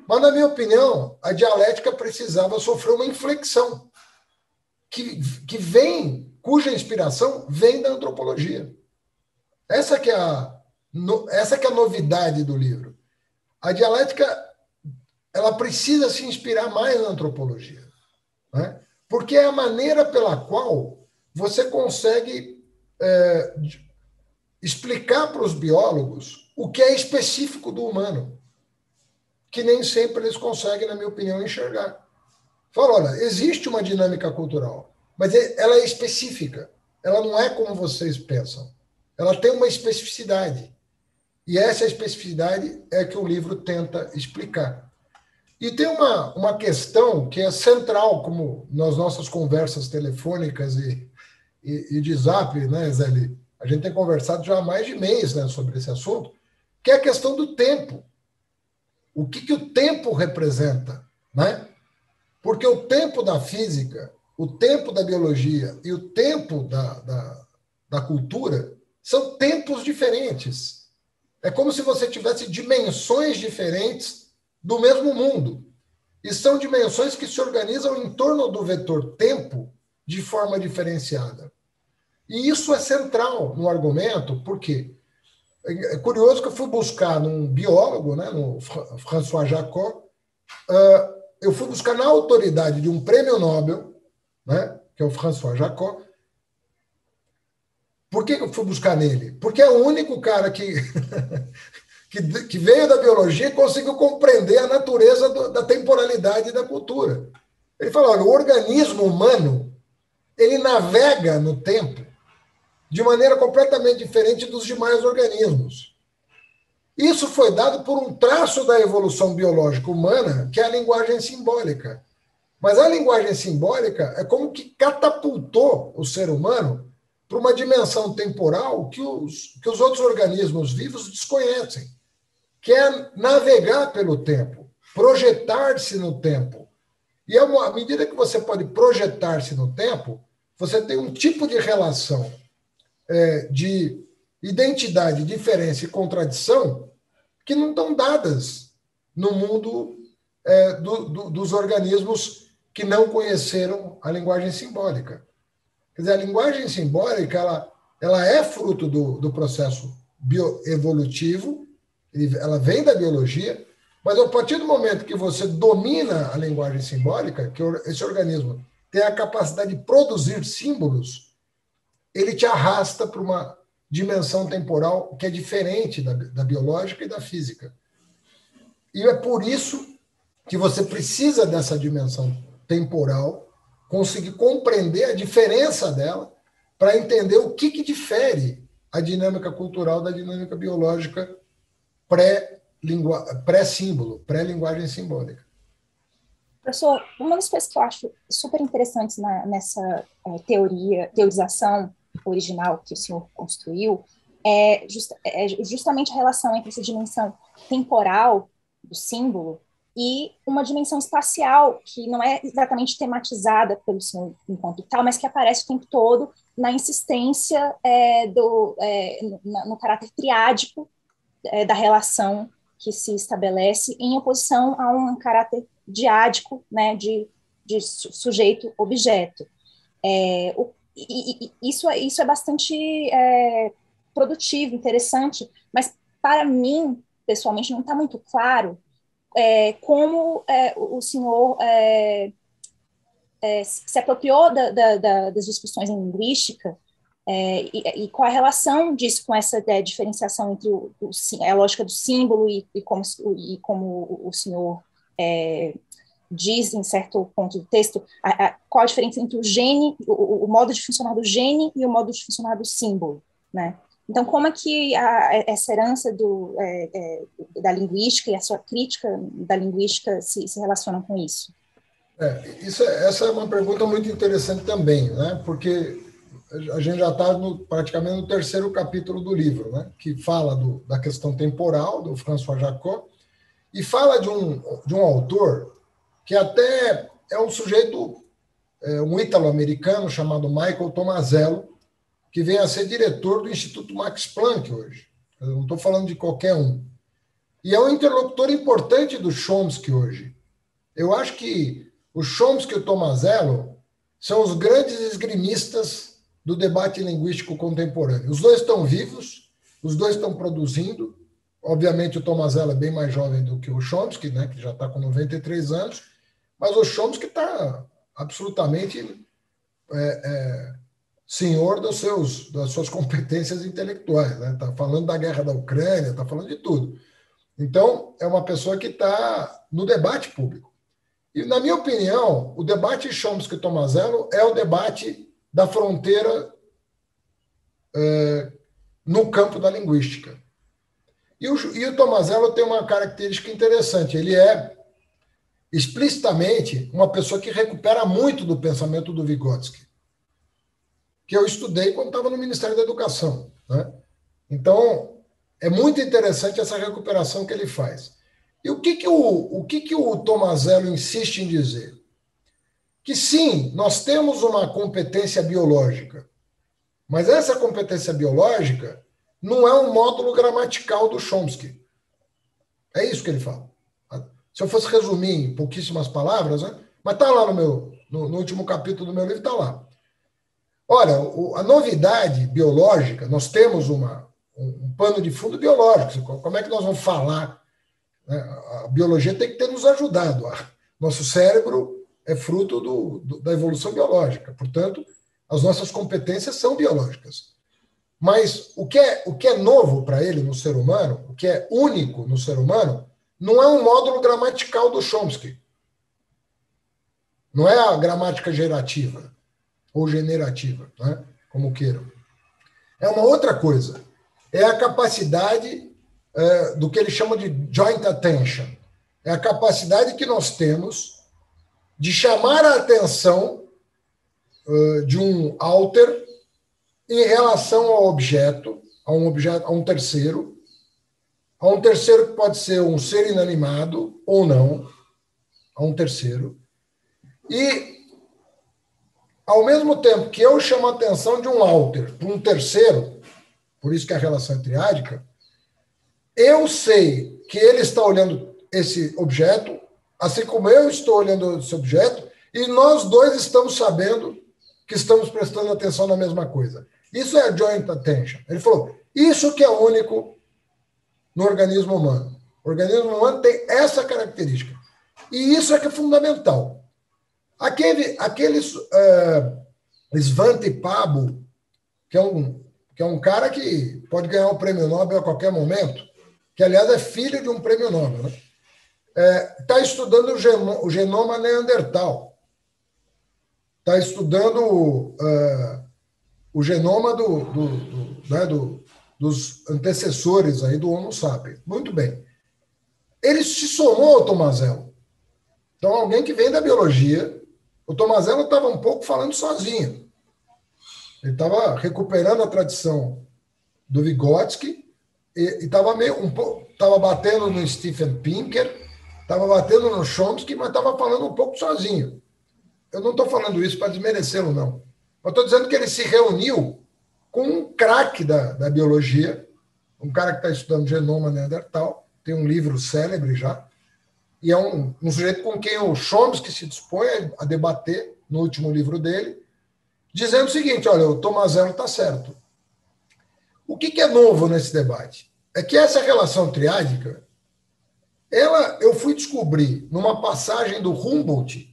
Mas, na minha opinião, a dialética precisava sofrer uma inflexão cuja inspiração vem da antropologia. Essa que é a novidade do livro. A dialética ela precisa se inspirar mais na antropologia, né? Porque é a maneira pela qual você consegue explicar para os biólogos o que é específico do humano, que nem sempre eles conseguem, na minha opinião, enxergar. Fala, olha, existe uma dinâmica cultural, mas ela é específica. Ela não é como vocês pensam. Ela tem uma especificidade. E essa especificidade é que o livro tenta explicar. E tem uma questão que é central, como nas nossas conversas telefônicas e de zap, né, Zé? A gente tem conversado já há mais de mês, né, sobre esse assunto, que é a questão do tempo. O que o tempo representa, né? Porque o tempo da física, o tempo da biologia e o tempo da cultura são tempos diferentes. É como se você tivesse dimensões diferentes do mesmo mundo. E são dimensões que se organizam em torno do vetor tempo de forma diferenciada. E isso é central no argumento, porque é curioso que eu fui buscar num biólogo, né, no François Jacob, eu fui buscar na autoridade de um prêmio Nobel, né, que é o François Jacob. Por que eu fui buscar nele? Porque é o único cara que veio da biologia e conseguiu compreender a natureza da temporalidade da cultura. Ele fala, olha, o organismo humano ele navega no tempo de maneira completamente diferente dos demais organismos. Isso foi dado por um traço da evolução biológica humana, que é a linguagem simbólica. Mas a linguagem simbólica é como que catapultou o ser humano para uma dimensão temporal que os outros organismos vivos desconhecem, que é navegar pelo tempo, projetar-se no tempo. E à medida que você pode projetar-se no tempo, você tem um tipo de relação de identidade, diferença e contradição que não estão dadas no mundo dos organismos que não conheceram a linguagem simbólica. Quer dizer, a linguagem simbólica ela é fruto do processo bioevolutivo, ela vem da biologia, mas a partir do momento que você domina a linguagem simbólica, que esse organismo tem a capacidade de produzir símbolos, ele te arrasta para uma dimensão temporal que é diferente da biológica e da física. E é por isso que você precisa dessa dimensão temporal, conseguir compreender a diferença dela, para entender o que difere a dinâmica cultural da dinâmica biológica pré-símbolo, pré-linguagem simbólica. Professor, uma das coisas que eu acho super interessantes nessa teorização original que o senhor construiu é justamente a relação entre essa dimensão temporal do símbolo e uma dimensão espacial que não é exatamente tematizada pelo senhor enquanto tal, mas que aparece o tempo todo na insistência no caráter triádico da relação que se estabelece em oposição a um caráter diádico, né, de sujeito-objeto. Isso é bastante produtivo, interessante, mas para mim, pessoalmente, não está muito claro como o senhor se apropriou das discussões em linguística e qual a relação disso com essa diferenciação entre a lógica do símbolo e como o senhor diz em certo ponto do texto, qual a diferença entre o gene, o modo de funcionar do gene e o modo de funcionar do símbolo, né? Então, como é que essa herança da linguística e a sua crítica da linguística se relacionam com isso? Essa é uma pergunta muito interessante também, né? Porque a gente já está praticamente no terceiro capítulo do livro, né? Que fala da questão temporal, do François Jacob, e fala de um autor que até é um sujeito, um ítalo-americano chamado Michael Tomasello, que vem a ser diretor do Instituto Max Planck hoje. Eu não estou falando de qualquer um. E é um interlocutor importante do Chomsky hoje. Eu acho que o Chomsky e o Tomasello são os grandes esgrimistas do debate linguístico contemporâneo. Os dois estão vivos, os dois estão produzindo. Obviamente, o Tomasello é bem mais jovem do que o Chomsky, né, que já está com 93 anos, mas o Chomsky está absolutamente senhor das suas competências intelectuais. Está, né? Falando da guerra da Ucrânia, está falando de tudo. Então, é uma pessoa que está no debate público. E, na minha opinião, o debate Chomsky e Tomasello é o debate da fronteira no campo da linguística. E o Tomasello tem uma característica interessante. Ele é explicitamente uma pessoa que recupera muito do pensamento do Vygotsky, que eu estudei quando estava no Ministério da Educação, né? Então, é muito interessante essa recuperação que ele faz. E o que o Tomasello insiste em dizer? Que sim, nós temos uma competência biológica, mas essa competência biológica não é um módulo gramatical do Chomsky. É isso que ele fala. Se eu fosse resumir em pouquíssimas palavras, né? Mas está lá no último capítulo do meu livro, está lá. Olha, a novidade biológica, nós temos um pano de fundo biológico. Como é que nós vamos falar? A biologia tem que ter nos ajudado. Nosso cérebro é fruto da evolução biológica. Portanto, as nossas competências são biológicas. Mas o que é novo para ele no ser humano, o que é único no ser humano, não é um módulo gramatical do Chomsky. Não é a gramática gerativa ou generativa, né? Como queiram. É uma outra coisa. É a capacidade do que ele chama de joint attention. É a capacidade que nós temos de chamar a atenção de um autor em relação ao objeto, a um terceiro que pode ser um ser inanimado ou não, a um terceiro. E, ao mesmo tempo que eu chamo a atenção de um autor para um terceiro, por isso que a relação é triádica, eu sei que ele está olhando esse objeto, assim como eu estou olhando esse objeto, e nós dois estamos sabendo que estamos prestando atenção na mesma coisa. Isso é joint attention. Ele falou, isso que é único no organismo humano. O organismo humano tem essa característica. E isso é que é fundamental. Aqueles Svante Pabo, que é um cara que pode ganhar o prêmio Nobel a qualquer momento, que, aliás, é filho de um prêmio Nobel, né? Está estudando o genoma neandertal. Está estudando o genoma dos antecessores aí do Homo sapiens. Muito bem. Ele se somou ao Tomazello. Então, alguém que vem da biologia, o Tomazello estava um pouco falando sozinho. Ele estava recuperando a tradição do Vygotsky e estava estava batendo no Steven Pinker, estava batendo no Chomsky, mas estava falando um pouco sozinho. Eu não estou falando isso para desmerecê-lo, não. Eu estou dizendo que ele se reuniu com um craque da biologia, um cara que está estudando genoma neandertal, tem um livro célebre já, e é um sujeito com quem o Chomsky se dispõe a debater no último livro dele, dizendo o seguinte, olha, o Tomazello está certo. O que é novo nesse debate? É que essa relação triádica, eu fui descobrir numa passagem do Humboldt,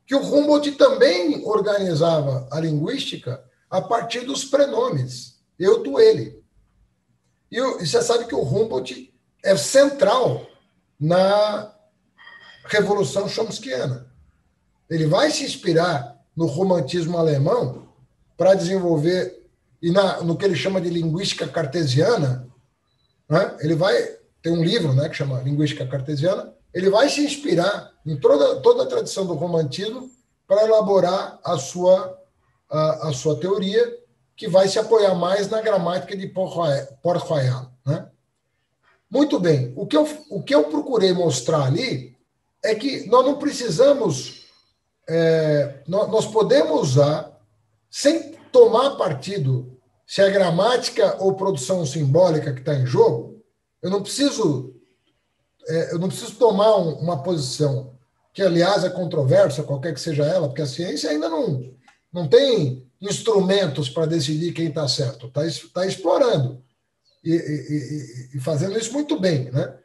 que o Humboldt também organizava a linguística a partir dos prenomes, eu, tu, ele. E você sabe que o Humboldt é central na Revolução Chomskiana. Ele vai se inspirar no romantismo alemão para desenvolver, e no que ele chama de linguística cartesiana, né? Tem um livro, né, que chama Linguística Cartesiana, ele vai se inspirar em toda a tradição do romantismo para elaborar a sua teoria, que vai se apoiar mais na gramática de Port-Royal, né? Muito bem. O que eu procurei mostrar ali é que nós não precisamos... nós podemos usar, sem tomar partido, se é gramática ou produção simbólica que está em jogo, eu não preciso tomar uma posição que, aliás, é controversa, qualquer que seja ela, porque a ciência ainda não tem instrumentos para decidir quem está certo, está explorando e fazendo isso muito bem, né?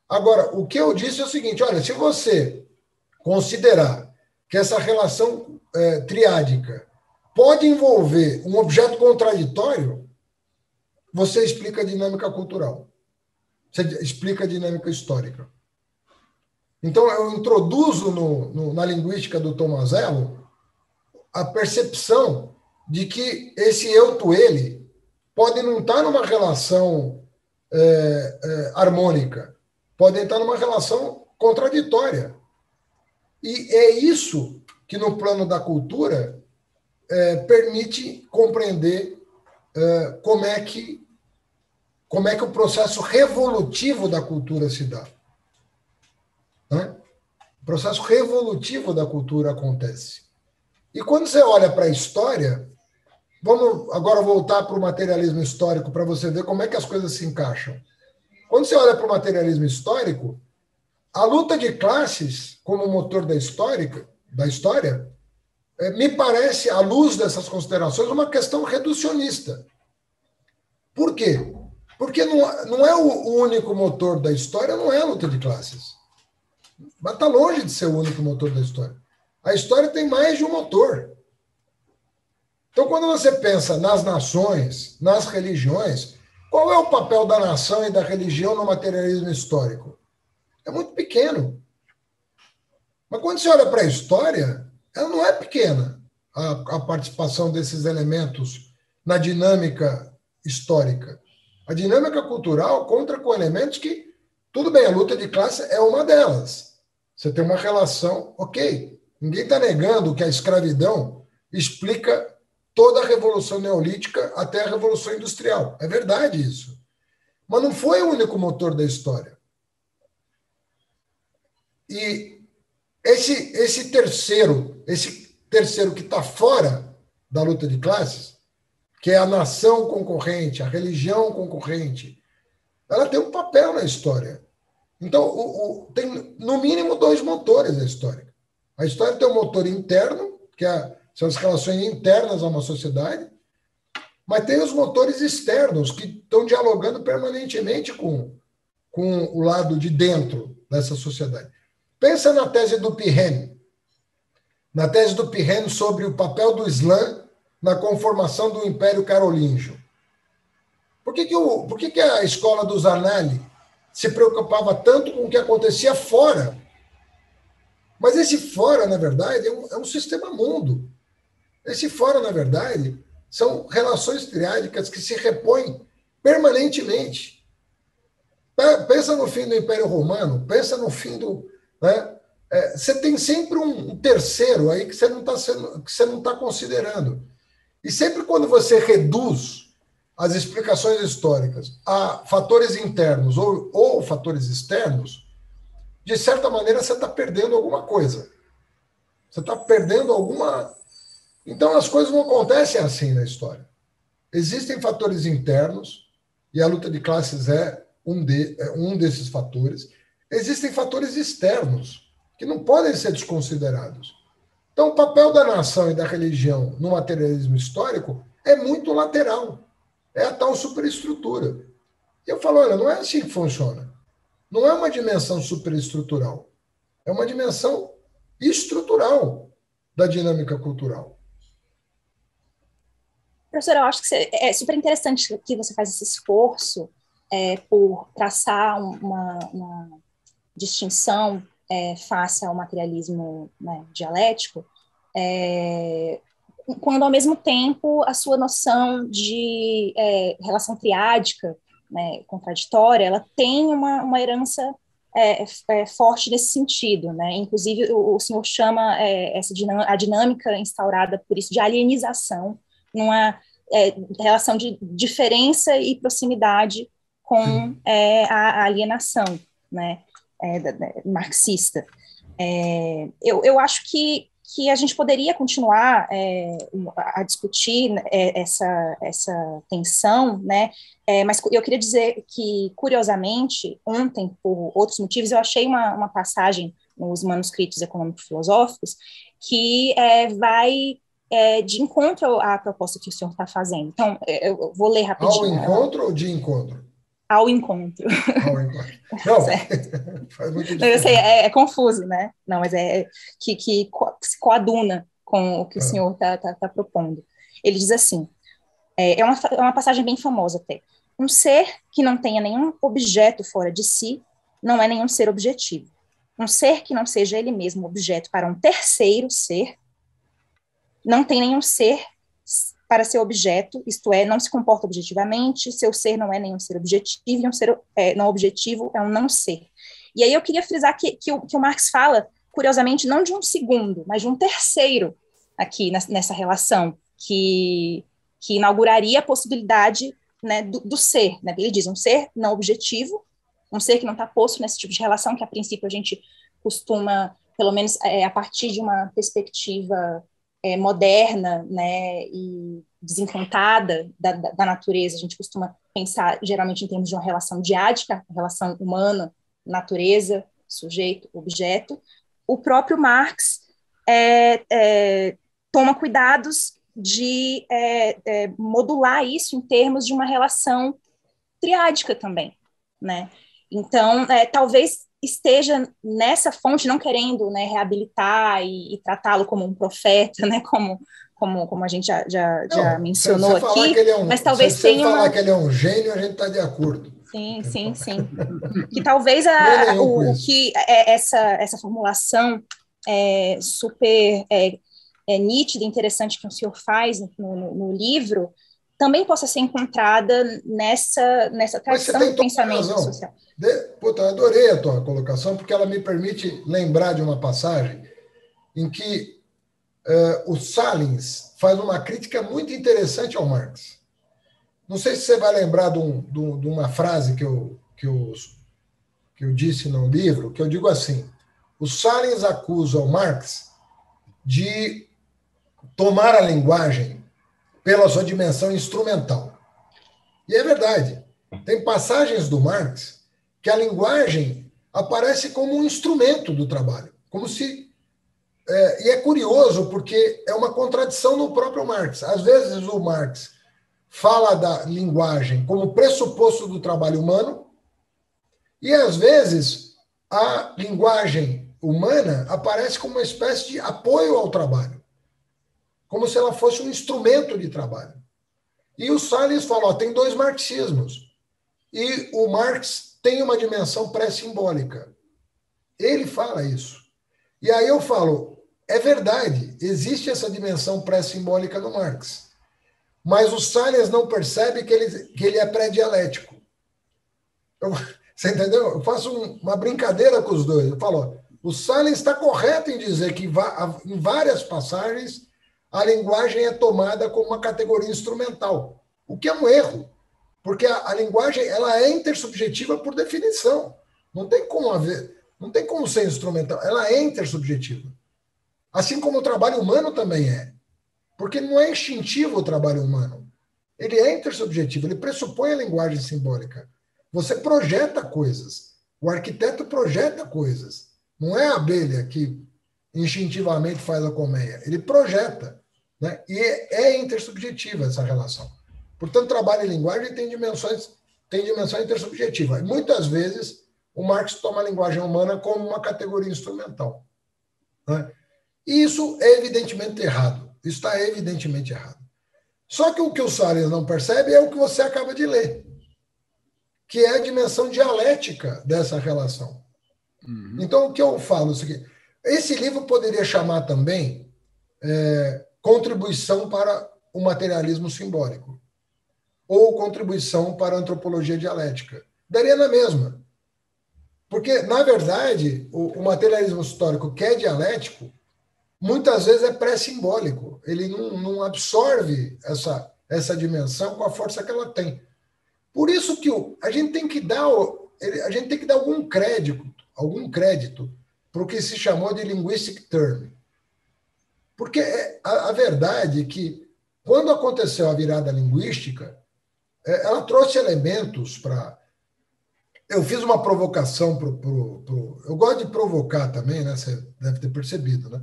Agora, o que eu disse é o seguinte, olha, se você considerar que essa relação triádica pode envolver um objeto contraditório, você explica a dinâmica cultural. Você explica a dinâmica histórica. Então, eu introduzo na linguística do Tomazello a percepção de que esse eu, tu, ele pode não estar numa relação harmônica, pode estar numa relação contraditória. E é isso que, no plano da cultura, permite compreender como é que o processo revolutivo da cultura se dá. Né? O processo revolutivo da cultura acontece. E quando você olha para a história, vamos agora voltar para o materialismo histórico para você ver como é que as coisas se encaixam. Quando você olha para o materialismo histórico, a luta de classes como motor da história, me parece, à luz dessas considerações, uma questão reducionista. Por quê? Porque não é o único motor da história, não é a luta de classes. Mas está longe de ser o único motor da história. A história tem mais de um motor. Então, quando você pensa nas nações, nas religiões, qual é o papel da nação e da religião no materialismo histórico? É muito pequeno. Mas quando você olha para a história, ela não é pequena, a participação desses elementos na dinâmica histórica. A dinâmica cultural conta com elementos que, tudo bem, a luta de classe é uma delas. Você tem uma relação, ok. Ninguém está negando que a escravidão explica toda a Revolução Neolítica até a Revolução Industrial. É verdade isso. Mas não foi o único motor da história. E esse terceiro que está fora da luta de classes, que é a nação concorrente, a religião concorrente, ela tem um papel na história. Então, tem, no mínimo, dois motores a história. A história tem um motor interno, que é são as relações internas a uma sociedade, mas tem os motores externos que estão dialogando permanentemente com o lado de dentro dessa sociedade. Pensa na tese do Pirren, sobre o papel do Islã na conformação do Império Carolíngio. Por que a escola dos Anali se preocupava tanto com o que acontecia fora? Mas esse fora, na verdade, é um sistema mundo. Esse fora, na verdade, são relações triádicas que se repõem permanentemente. Pensa no fim do Império Romano, pensa no fim do... Né? Você tem sempre um terceiro aí que você não está considerando. E sempre quando você reduz as explicações históricas a fatores internos ou fatores externos, de certa maneira você está perdendo alguma coisa. Você está perdendo alguma... Então as coisas não acontecem assim na história. Existem fatores internos, e a luta de classes é um desses fatores. Existem fatores externos, que não podem ser desconsiderados. Então, o papel da nação e da religião no materialismo histórico é muito lateral. É a tal superestrutura. E eu falo, olha, não é assim que funciona. Não é uma dimensão superestrutural. É uma dimensão estrutural da dinâmica cultural. Professor, eu acho que é super interessante que você faz esse esforço por traçar uma distinção face ao materialismo, né, dialético, quando, ao mesmo tempo, a sua noção de relação triádica, né, contraditória, ela tem uma herança forte nesse sentido, né? Inclusive, o senhor chama a dinâmica instaurada por isso de alienização, numa relação de diferença e proximidade com a alienação, né, marxista. Eu acho que a gente poderia continuar a discutir essa tensão, né? Mas eu queria dizer que, curiosamente, ontem, por outros motivos, eu achei uma passagem nos manuscritos econômico-filosóficos que vai de encontro à proposta que o senhor está fazendo. Então, eu vou ler rapidinho. Ao encontro ou de encontro? Ao encontro. Ao encontro. Não, faz muito diferença. Eu sei, é confuso, né? Não, mas que se coaduna com o que o senhor está propondo. Ele diz assim, é uma passagem bem famosa até. Um ser que não tenha nenhum objeto fora de si não é nenhum ser objetivo. Um ser que não seja ele mesmo objeto para um terceiro ser não tem nenhum ser para ser objeto, isto é, não se comporta objetivamente, seu ser não é nenhum ser objetivo, e um ser não objetivo é um não ser. E aí eu queria frisar que o Marx fala, curiosamente, não de um segundo, mas de um terceiro aqui nessa relação, que inauguraria a possibilidade, né, do ser. Né? Ele diz um ser não objetivo, um ser que não está posto nesse tipo de relação, que a princípio a gente costuma, pelo menos a partir de uma perspectiva moderna, né, e desencantada da natureza, a gente costuma pensar geralmente em termos de uma relação diádica, relação humana, natureza, sujeito, objeto. O próprio Marx toma cuidados de modular isso em termos de uma relação triádica também, né? Então, talvez esteja nessa fonte, não querendo, né, reabilitar e tratá-lo como um profeta, né, como a gente já mencionou aqui, mas talvez tenha falar que ele é um gênio, a gente está de acordo. Sim. Que talvez essa formulação super nítida e interessante que o senhor faz no livro também possa ser encontrada nessa tradição do pensamento social. Eu adorei a tua colocação, porque ela me permite lembrar de uma passagem em que o Salins faz uma crítica muito interessante ao Marx. Não sei se você vai lembrar de uma frase que eu disse no livro, que eu digo assim: o Salins acusa o Marx de tomar a linguagem pela sua dimensão instrumental. E é verdade. Tem passagens do Marx que a linguagem aparece como um instrumento do trabalho, como se E é curioso, porque é uma contradição no próprio Marx. Às vezes o Marx fala da linguagem como pressuposto do trabalho humano, e às vezes a linguagem humana aparece como uma espécie de apoio ao trabalho, como se ela fosse um instrumento de trabalho. E o Salles fala, ó, tem dois marxismos, e o Marx tem uma dimensão pré-simbólica. Ele fala isso. E aí eu falo, é verdade, existe essa dimensão pré-simbólica no Marx, mas o Salles não percebe que ele é pré-dialético. Você entendeu? Eu faço uma brincadeira com os dois. Eu falo, ó, o Salles está correto em dizer que em várias passagens a linguagem é tomada como uma categoria instrumental, o que é um erro, porque a linguagem ela é intersubjetiva por definição. Não tem como ser instrumental. Ela é intersubjetiva. Assim como o trabalho humano também é. Porque não é instintivo o trabalho humano. Ele é intersubjetivo, ele pressupõe a linguagem simbólica. Você projeta coisas. O arquiteto projeta coisas. Não é a abelha que instintivamente faz a colmeia. Ele projeta. Né? E é intersubjetiva essa relação. Portanto, trabalho e linguagem tem dimensão intersubjetiva. E muitas vezes o Marx toma a linguagem humana como uma categoria instrumental. Né? E isso é evidentemente errado. Isso está evidentemente errado. Só que o que o Salles não percebe é o que você acaba de ler, que é a dimensão dialética dessa relação. Uhum. Então, o que eu falo é o seguinte, esse livro poderia chamar também Contribuição para o Materialismo Simbólico, ou Contribuição para a Antropologia Dialética. Daria na mesma. Porque, na verdade, o materialismo histórico, que é dialético, muitas vezes é pré-simbólico. Ele não absorve essa dimensão com a força que ela tem. Por isso que a gente tem que dar algum crédito para o que se chamou de linguistic turn. Porque a verdade é que, quando aconteceu a virada linguística, ela trouxe elementos para... Eu fiz uma provocação eu gosto de provocar também, né? Você deve ter percebido, né?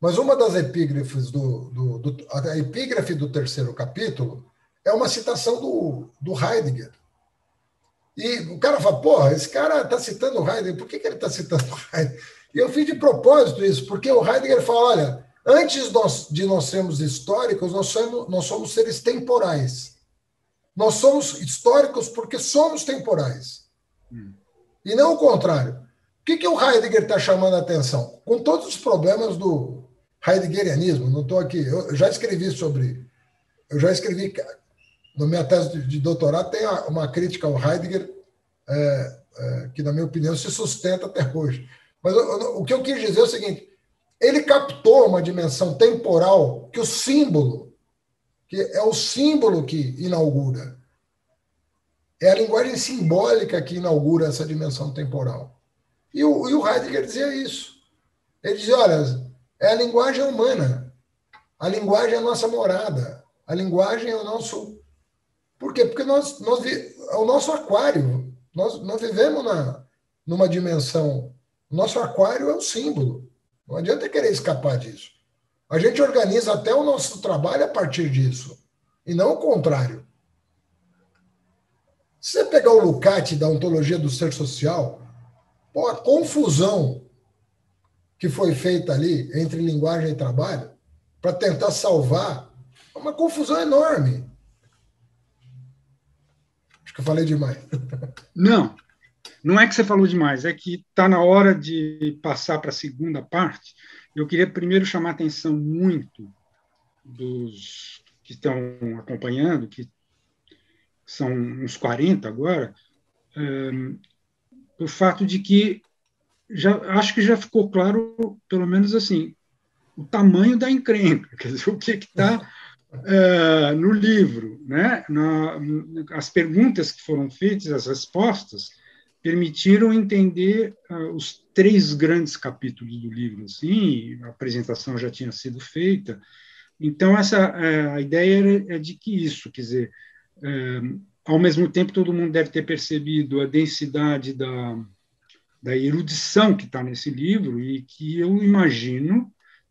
Mas uma das epígrafes a epígrafe do terceiro capítulo é uma citação do Heidegger. E o cara fala, porra, esse cara está citando o Heidegger, por que ele está citando o Heidegger? E eu fiz de propósito isso, porque o Heidegger fala, olha, antes de nós sermos históricos, nós somos seres temporais. Nós somos históricos porque somos temporais. E não o contrário. O que o Heidegger está chamando a atenção? Com todos os problemas do heideggerianismo, não estou aqui, eu já escrevi, na minha tese de doutorado, tem uma crítica ao Heidegger, que, na minha opinião, se sustenta até hoje. Mas o que eu quis dizer é o seguinte, ele captou uma dimensão temporal que é o símbolo que inaugura. É a linguagem simbólica que inaugura essa dimensão temporal. E o Heidegger dizia isso. Ele dizia, olha, é a linguagem humana. A linguagem é a nossa morada. A linguagem é o nosso... Por quê? Porque é o nosso aquário. Nós vivemos numa dimensão... O nosso aquário é o símbolo. Não adianta querer escapar disso. A gente organiza até o nosso trabalho a partir disso. E não o contrário. Se você pegar o Lukács da ontologia do ser social, a confusão que foi feita ali entre linguagem e trabalho para tentar salvar é uma confusão enorme. Acho que eu falei demais. Não é que você falou demais, é que está na hora de passar para a segunda parte. Eu queria primeiro chamar a atenção muito dos que estão acompanhando, que são uns 40 agora, o fato de que acho que já ficou claro, pelo menos assim, o tamanho da encrenca, quer dizer, o que está no livro, né? As perguntas que foram feitas, as respostas, permitiram entender os 3 grandes capítulos do livro, assim, a apresentação já tinha sido feita. Então, a ideia é de que isso, quer dizer, ao mesmo tempo, todo mundo deve ter percebido a densidade da erudição que está nesse livro e que eu imagino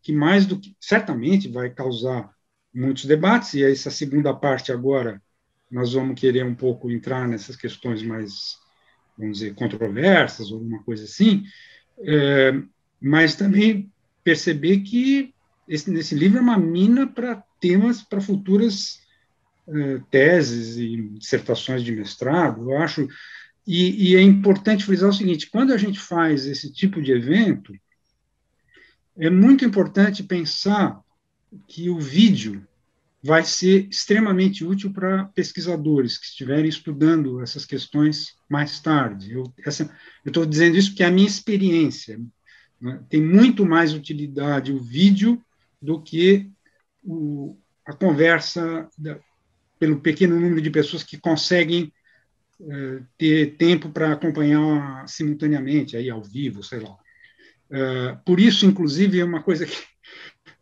que mais do que certamente vai causar muitos debates, e essa segunda parte agora nós vamos querer um pouco entrar nessas questões mais, vamos dizer, controversas, ou alguma coisa assim, mas também perceber que nesse livro é uma mina para temas, para futuras teses e dissertações de mestrado, eu acho, e é importante frisar o seguinte, quando a gente faz esse tipo de evento, é muito importante pensar que o vídeo vai ser extremamente útil para pesquisadores que estiverem estudando essas questões mais tarde. Eu estou dizendo isso porque é a minha experiência, né? Tem muito mais utilidade o vídeo do que a conversa pelo pequeno número de pessoas que conseguem ter tempo para acompanhar simultaneamente, aí ao vivo, sei lá. Por isso, inclusive, é uma coisa que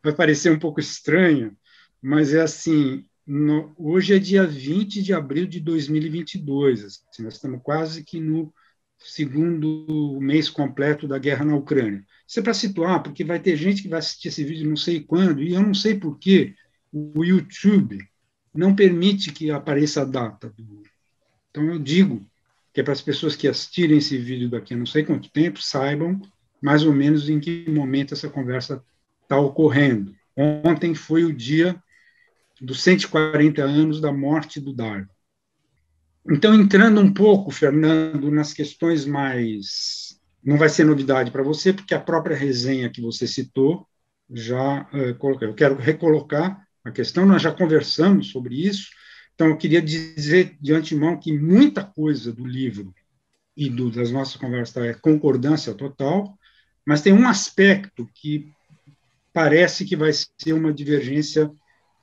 vai parecer um pouco estranha, mas é assim, hoje é dia 20 de abril de 2022, assim, nós estamos quase que no segundo mês completo da guerra na Ucrânia. Isso é para situar, porque vai ter gente que vai assistir esse vídeo não sei quando, e eu não sei por que o YouTube não permite que apareça a data. Então, eu digo que é para as pessoas que assistirem esse vídeo daqui a não sei quanto tempo, saibam mais ou menos em que momento essa conversa está ocorrendo. Ontem foi o dia dos 140 anos da morte do Darwin. Então, entrando um pouco, Fernando, nas questões mais... Não vai ser novidade para você, porque a própria resenha que você citou já coloquei. Eu quero recolocar a questão, nós já conversamos sobre isso, então eu queria dizer de antemão que muita coisa do livro e das nossas conversas é concordância total, mas tem um aspecto que parece que vai ser uma divergência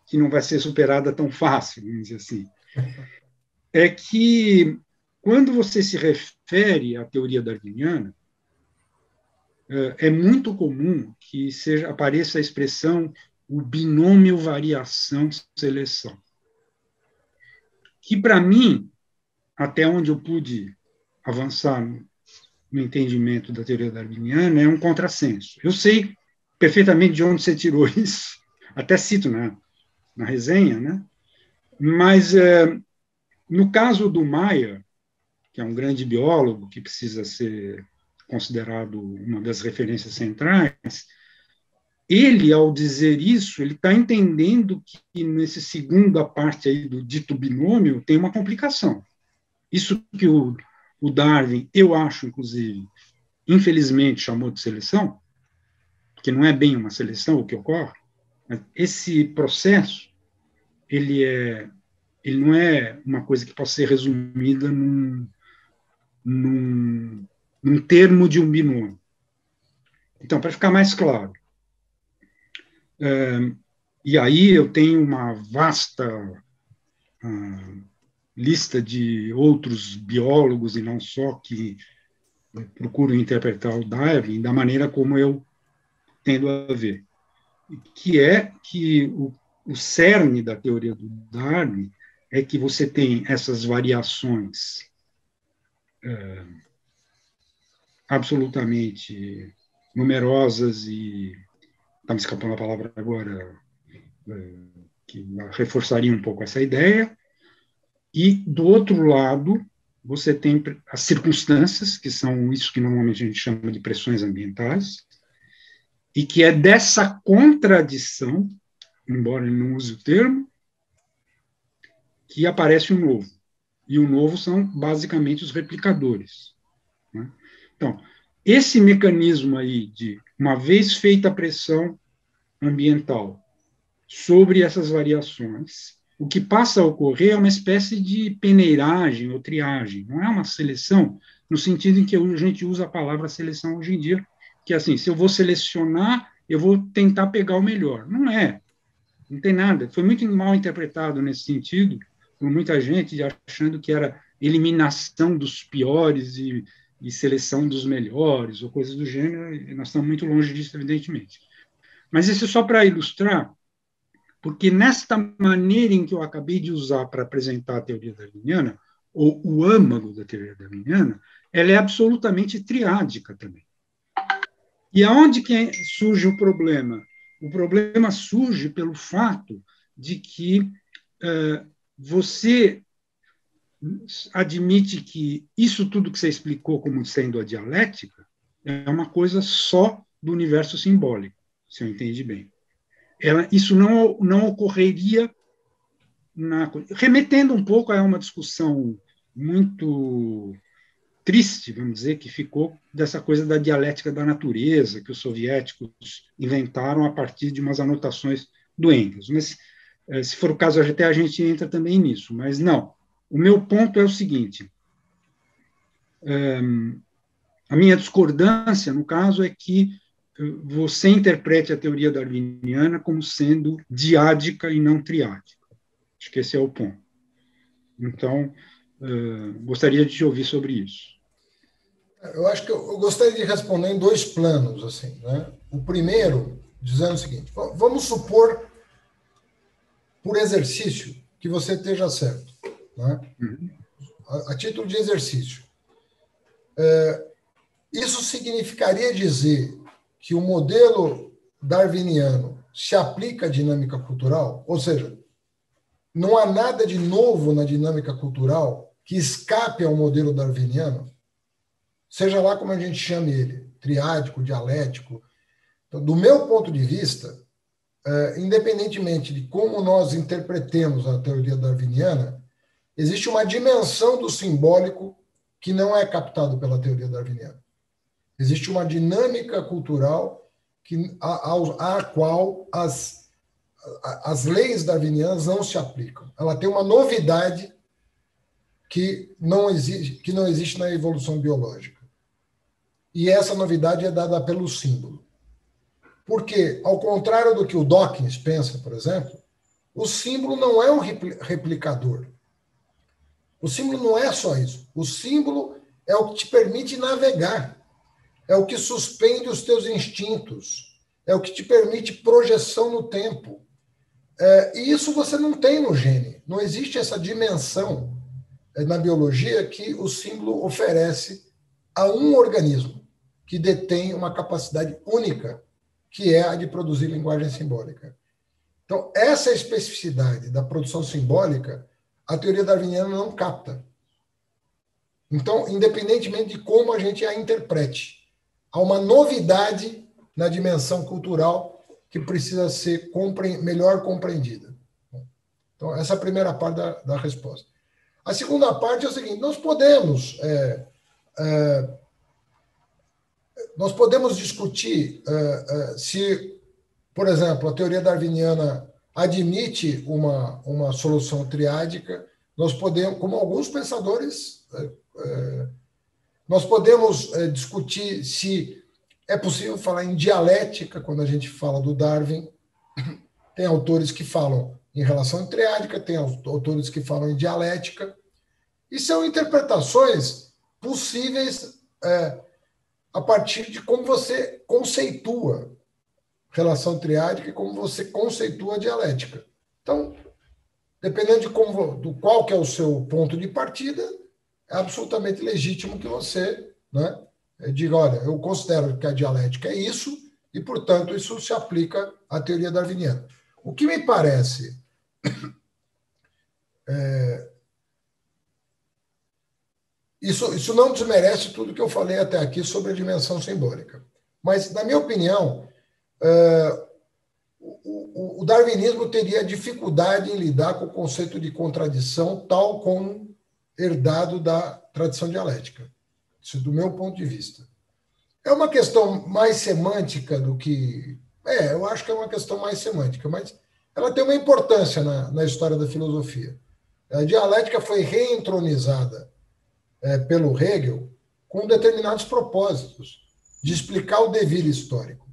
que não vai ser superada tão fácil, vamos dizer assim. É que, quando você se refere à teoria darwiniana, é muito comum que apareça a expressão o binômio variação-seleção, que, para mim, até onde eu pude avançar no entendimento da teoria darwiniana, é um contrassenso. Eu sei perfeitamente de onde você tirou isso, até cito na resenha, né? Mas, no caso do Meyer, que é um grande biólogo, que precisa ser considerado uma das referências centrais, ele, ao dizer isso, ele está entendendo que, nessa segunda parte aí do dito binômio, tem uma complicação. Isso que o Darwin, eu acho, inclusive, infelizmente, chamou de seleção, que não é bem uma seleção o que ocorre, mas esse processo, ele não é uma coisa que possa ser resumida num termo de um binômio. Então, para ficar mais claro, e aí eu tenho uma vasta lista de outros biólogos, e não só, que procuram interpretar o Darwin da maneira como eu tendo a ver, que é que o cerne da teoria do Darwin é que você tem essas variações absolutamente numerosas e está me escapando a palavra agora, que reforçaria um pouco essa ideia, e, do outro lado, você tem as circunstâncias, que são isso que normalmente a gente chama de pressões ambientais, e que é dessa contradição, embora ele não use o termo, que aparece o novo. E o novo são, basicamente, os replicadores, né? Então, esse mecanismo aí de, uma vez feita a pressão ambiental sobre essas variações, o que passa a ocorrer é uma espécie de peneiragem ou triagem, não é uma seleção, no sentido em que a gente usa a palavra seleção hoje em dia, que é assim, se eu vou selecionar, eu vou tentar pegar o melhor. Não é, não tem nada. Foi muito mal interpretado nesse sentido, por muita gente, achando que era eliminação dos piores e seleção dos melhores, ou coisas do gênero, e nós estamos muito longe disso, evidentemente. Mas isso é só para ilustrar, porque nesta maneira em que eu acabei de usar para apresentar a teoria darwiniana, ou o âmago da teoria darwiniana, ela é absolutamente triádica também. E aonde que surge o problema? O problema surge pelo fato de que você admite que isso tudo que você explicou como sendo a dialética é uma coisa só do universo simbólico, se eu entendi bem. Isso não ocorreria remetendo um pouco a uma discussão muito triste, vamos dizer, que ficou dessa coisa da dialética da natureza, que os soviéticos inventaram a partir de umas anotações do Engels. Mas, se for o caso, até a gente entra também nisso. Mas não. O meu ponto é o seguinte. A minha discordância, no caso, é que você interprete a teoria darwiniana como sendo diádica e não triádica. Acho que esse é o ponto. Então, gostaria de te ouvir sobre isso. Eu acho que eu gostaria de responder em dois planos, assim, né? O primeiro, dizendo o seguinte: vamos supor, por exercício, que você esteja certo, né? A título de exercício. Isso significaria dizer que o modelo darwiniano se aplica à dinâmica cultural? Ou seja, não há nada de novo na dinâmica cultural que escape ao modelo darwiniano? Seja lá como a gente chame ele, triádico, dialético. Então, do meu ponto de vista, independentemente de como nós interpretemos a teoria darwiniana, existe uma dimensão do simbólico que não é captado pela teoria darwiniana. Existe uma dinâmica cultural à qual as leis darwinianas não se aplicam. Ela tem uma novidade que não existe na evolução biológica. E essa novidade é dada pelo símbolo. Porque, ao contrário do que o Dawkins pensa, por exemplo, o símbolo não é um replicador. O símbolo não é só isso. O símbolo é o que te permite navegar. É o que suspende os teus instintos. É o que te permite projeção no tempo. E isso você não tem no gene. Não existe essa dimensão na biologia que o símbolo oferece a um organismo que detém uma capacidade única, que é a de produzir linguagem simbólica. Então, essa especificidade da produção simbólica, a teoria darwiniana não capta. Então, independentemente de como a gente a interprete, há uma novidade na dimensão cultural que precisa ser melhor compreendida. Então, essa é a primeira parte da resposta. A segunda parte é o seguinte: nós podemos discutir se, por exemplo, a teoria darwiniana admite uma solução triádica. Nós podemos, como alguns pensadores, nós podemos discutir se é possível falar em dialética quando a gente fala do Darwin. Tem autores que falam em relação triádica, tem autores que falam em dialética, e são interpretações possíveis a partir de como você conceitua relação triádica e como você conceitua dialética. Então, dependendo do qual que é o seu ponto de partida, é absolutamente legítimo que você, né, diga: olha, eu considero que a dialética é isso e, portanto, isso se aplica à teoria darwiniana. O que me parece Isso não desmerece tudo que eu falei até aqui sobre a dimensão simbólica. Mas, na minha opinião, o darwinismo teria dificuldade em lidar com o conceito de contradição tal como herdado da tradição dialética. Isso do meu ponto de vista. É uma questão mais semântica do que... eu acho que é uma questão mais semântica, mas ela tem uma importância na história da filosofia. A dialética foi reentronizada pelo Hegel com determinados propósitos de explicar o devir histórico,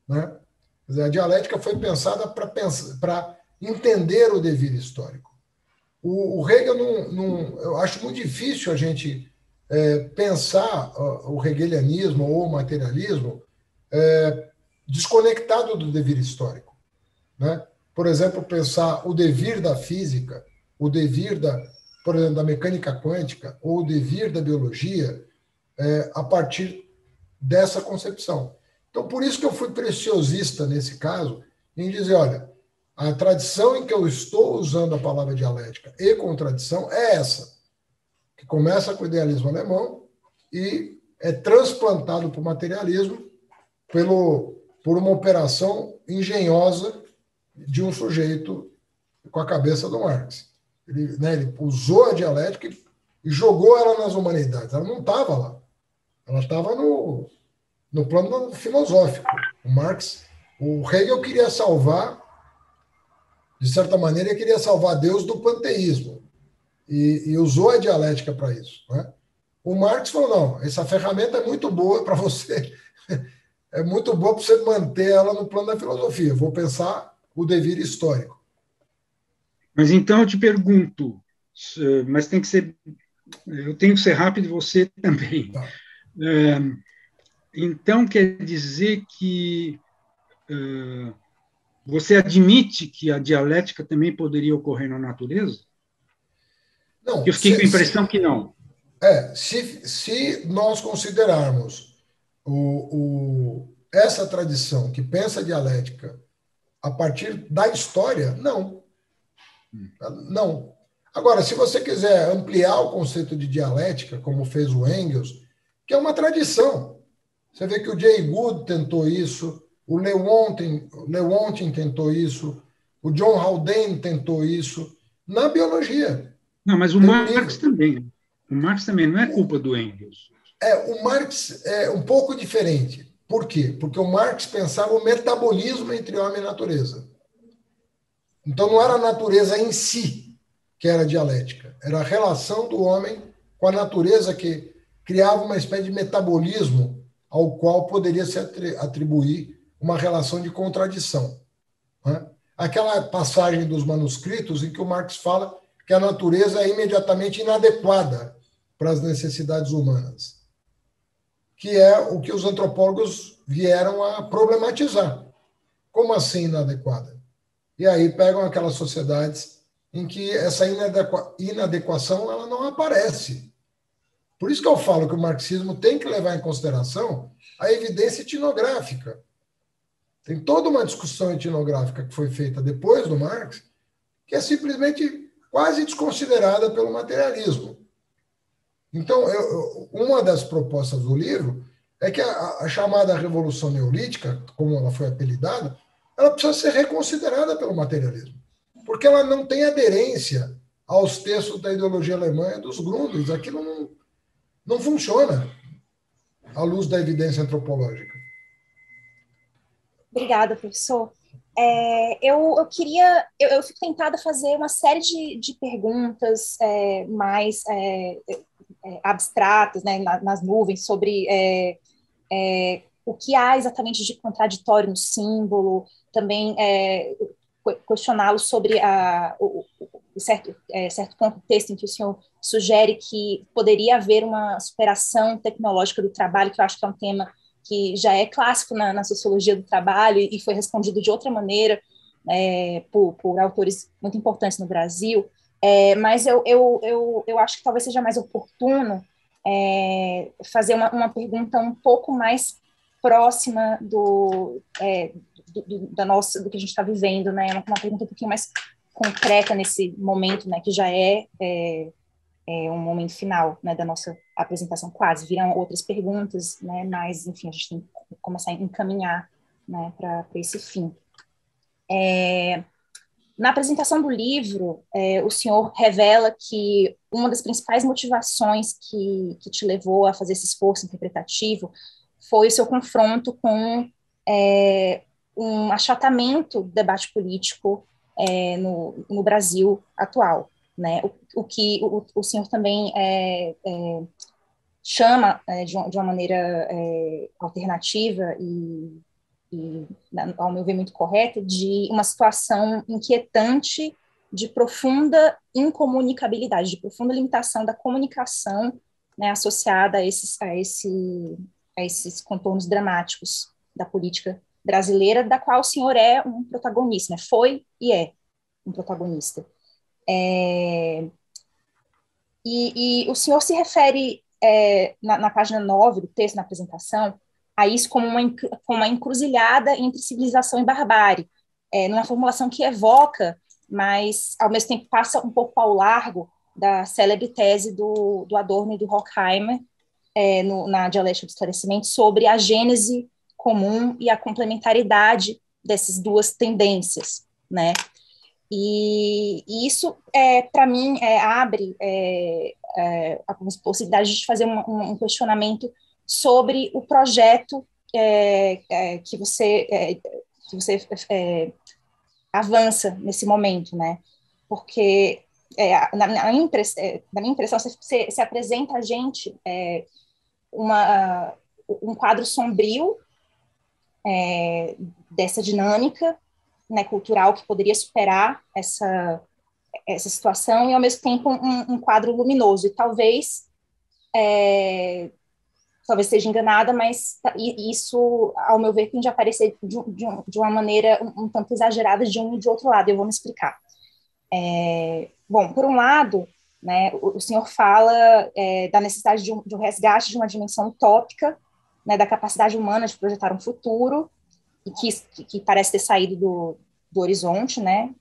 né? Quer dizer, a dialética foi pensada para entender o devir histórico. O Hegel eu acho muito difícil a gente pensar o hegelianismo ou o materialismo desconectado do devir histórico, né? Por exemplo, pensar o devir da física, o devir por exemplo, da mecânica quântica ou o devir da biologia a partir dessa concepção. Então, por isso que eu fui preciosista nesse caso, em dizer, olha, a tradição em que eu estou usando a palavra dialética e contradição é essa, que começa com o idealismo alemão e é transplantado para o materialismo por uma operação engenhosa de um sujeito com a cabeça do Marx. Ele usou a dialética e jogou ela nas humanidades. Ela não estava lá. Ela estava no plano filosófico. O Hegel queria salvar, de certa maneira, ele queria salvar Deus do panteísmo e usou a dialética para isso. Né? O Marx falou, não, essa ferramenta é muito boa para você, é muito boa para você manter ela no plano da filosofia. Vou pensar o devir histórico. Mas então eu te pergunto, mas tem que ser, eu tenho que ser rápido e você também. Tá. Então quer dizer que você admite que a dialética também poderia ocorrer na natureza? Não, Eu fiquei com a impressão que não. Se nós considerarmos essa tradição que pensa a dialética a partir da história, não. Não. Agora, se você quiser ampliar o conceito de dialética, como fez o Engels, que é uma tradição. Você vê que o Jay Gould tentou isso, o Lewontin tentou isso, o John Haldane tentou isso, na biologia. Não, mas o Marx também. O Marx também não é culpa do Engels. O Marx é um pouco diferente. Por quê? Porque o Marx pensava o metabolismo entre homem e natureza. Então, não era a natureza em si que era dialética, era a relação do homem com a natureza que criava uma espécie de metabolismo ao qual poderia se atribuir uma relação de contradição. Né? Aquela passagem dos manuscritos em que o Marx fala que a natureza é imediatamente inadequada para as necessidades humanas, que é o que os antropólogos vieram a problematizar. Como assim inadequada? E aí pegam aquelas sociedades em que essa inadequação ela não aparece. Por isso que eu falo que o marxismo tem que levar em consideração a evidência etnográfica. Tem toda uma discussão etnográfica que foi feita depois do Marx, que é simplesmente quase desconsiderada pelo materialismo. Então, uma das propostas do livro é que a chamada Revolução Neolítica, como ela foi apelidada, ela precisa ser reconsiderada pelo materialismo, porque ela não tem aderência aos textos da ideologia alemã e dos Grundrisse. Aquilo não funciona à luz da evidência antropológica. Obrigada, professor. Eu fico tentada a fazer uma série de perguntas mais abstratas, né, nas nuvens, sobre o que há exatamente de contraditório no símbolo, também questioná-lo sobre certo contexto em que o senhor sugere que poderia haver uma superação tecnológica do trabalho, que eu acho que é um tema que já é clássico na sociologia do trabalho e foi respondido de outra maneira por autores muito importantes no Brasil, mas eu acho que talvez seja mais oportuno fazer uma pergunta um pouco mais próxima do que a gente está vivendo, né? Uma pergunta um pouquinho mais concreta nesse momento, né? Que já é um momento final, né, da nossa apresentação, quase. Virão outras perguntas, né? Mas, enfim, a gente tem que começar a encaminhar, né, para esse fim. Na apresentação do livro, o senhor revela que uma das principais motivações que te levou a fazer esse esforço interpretativo foi o seu confronto com um achatamento do debate político no Brasil atual, né? O que o senhor também chama de uma maneira alternativa e, ao meu ver, muito correta, de uma situação inquietante de profunda incomunicabilidade, de profunda limitação da comunicação, né, associada a esses contornos dramáticos da política brasileira, da qual o senhor é um protagonista, né? Foi e é um protagonista. E o senhor se refere, na página 9 do texto, na apresentação, a isso como uma encruzilhada entre civilização e barbárie, numa formulação que evoca, mas, ao mesmo tempo, passa um pouco ao largo da célebre tese do Adorno e do Horkheimer, na Dialética do Esclarecimento, sobre a gênese comum e a complementaridade dessas duas tendências, né? E isso, para mim, abre a possibilidade de fazer um questionamento sobre o projeto que você avança nesse momento, né? Porque, na minha impressão, você apresenta a gente um quadro sombrio dessa dinâmica, né, cultural que poderia superar essa situação, e, ao mesmo tempo, um quadro luminoso. E talvez esteja enganada, mas isso, ao meu ver, tende a aparecer de uma maneira um tanto exagerada de um e de outro lado. Eu vou me explicar. Bom, por um lado, né, o senhor fala da necessidade de um resgate de uma dimensão utópica, né, da capacidade humana de projetar um futuro, e que parece ter saído do horizonte, né,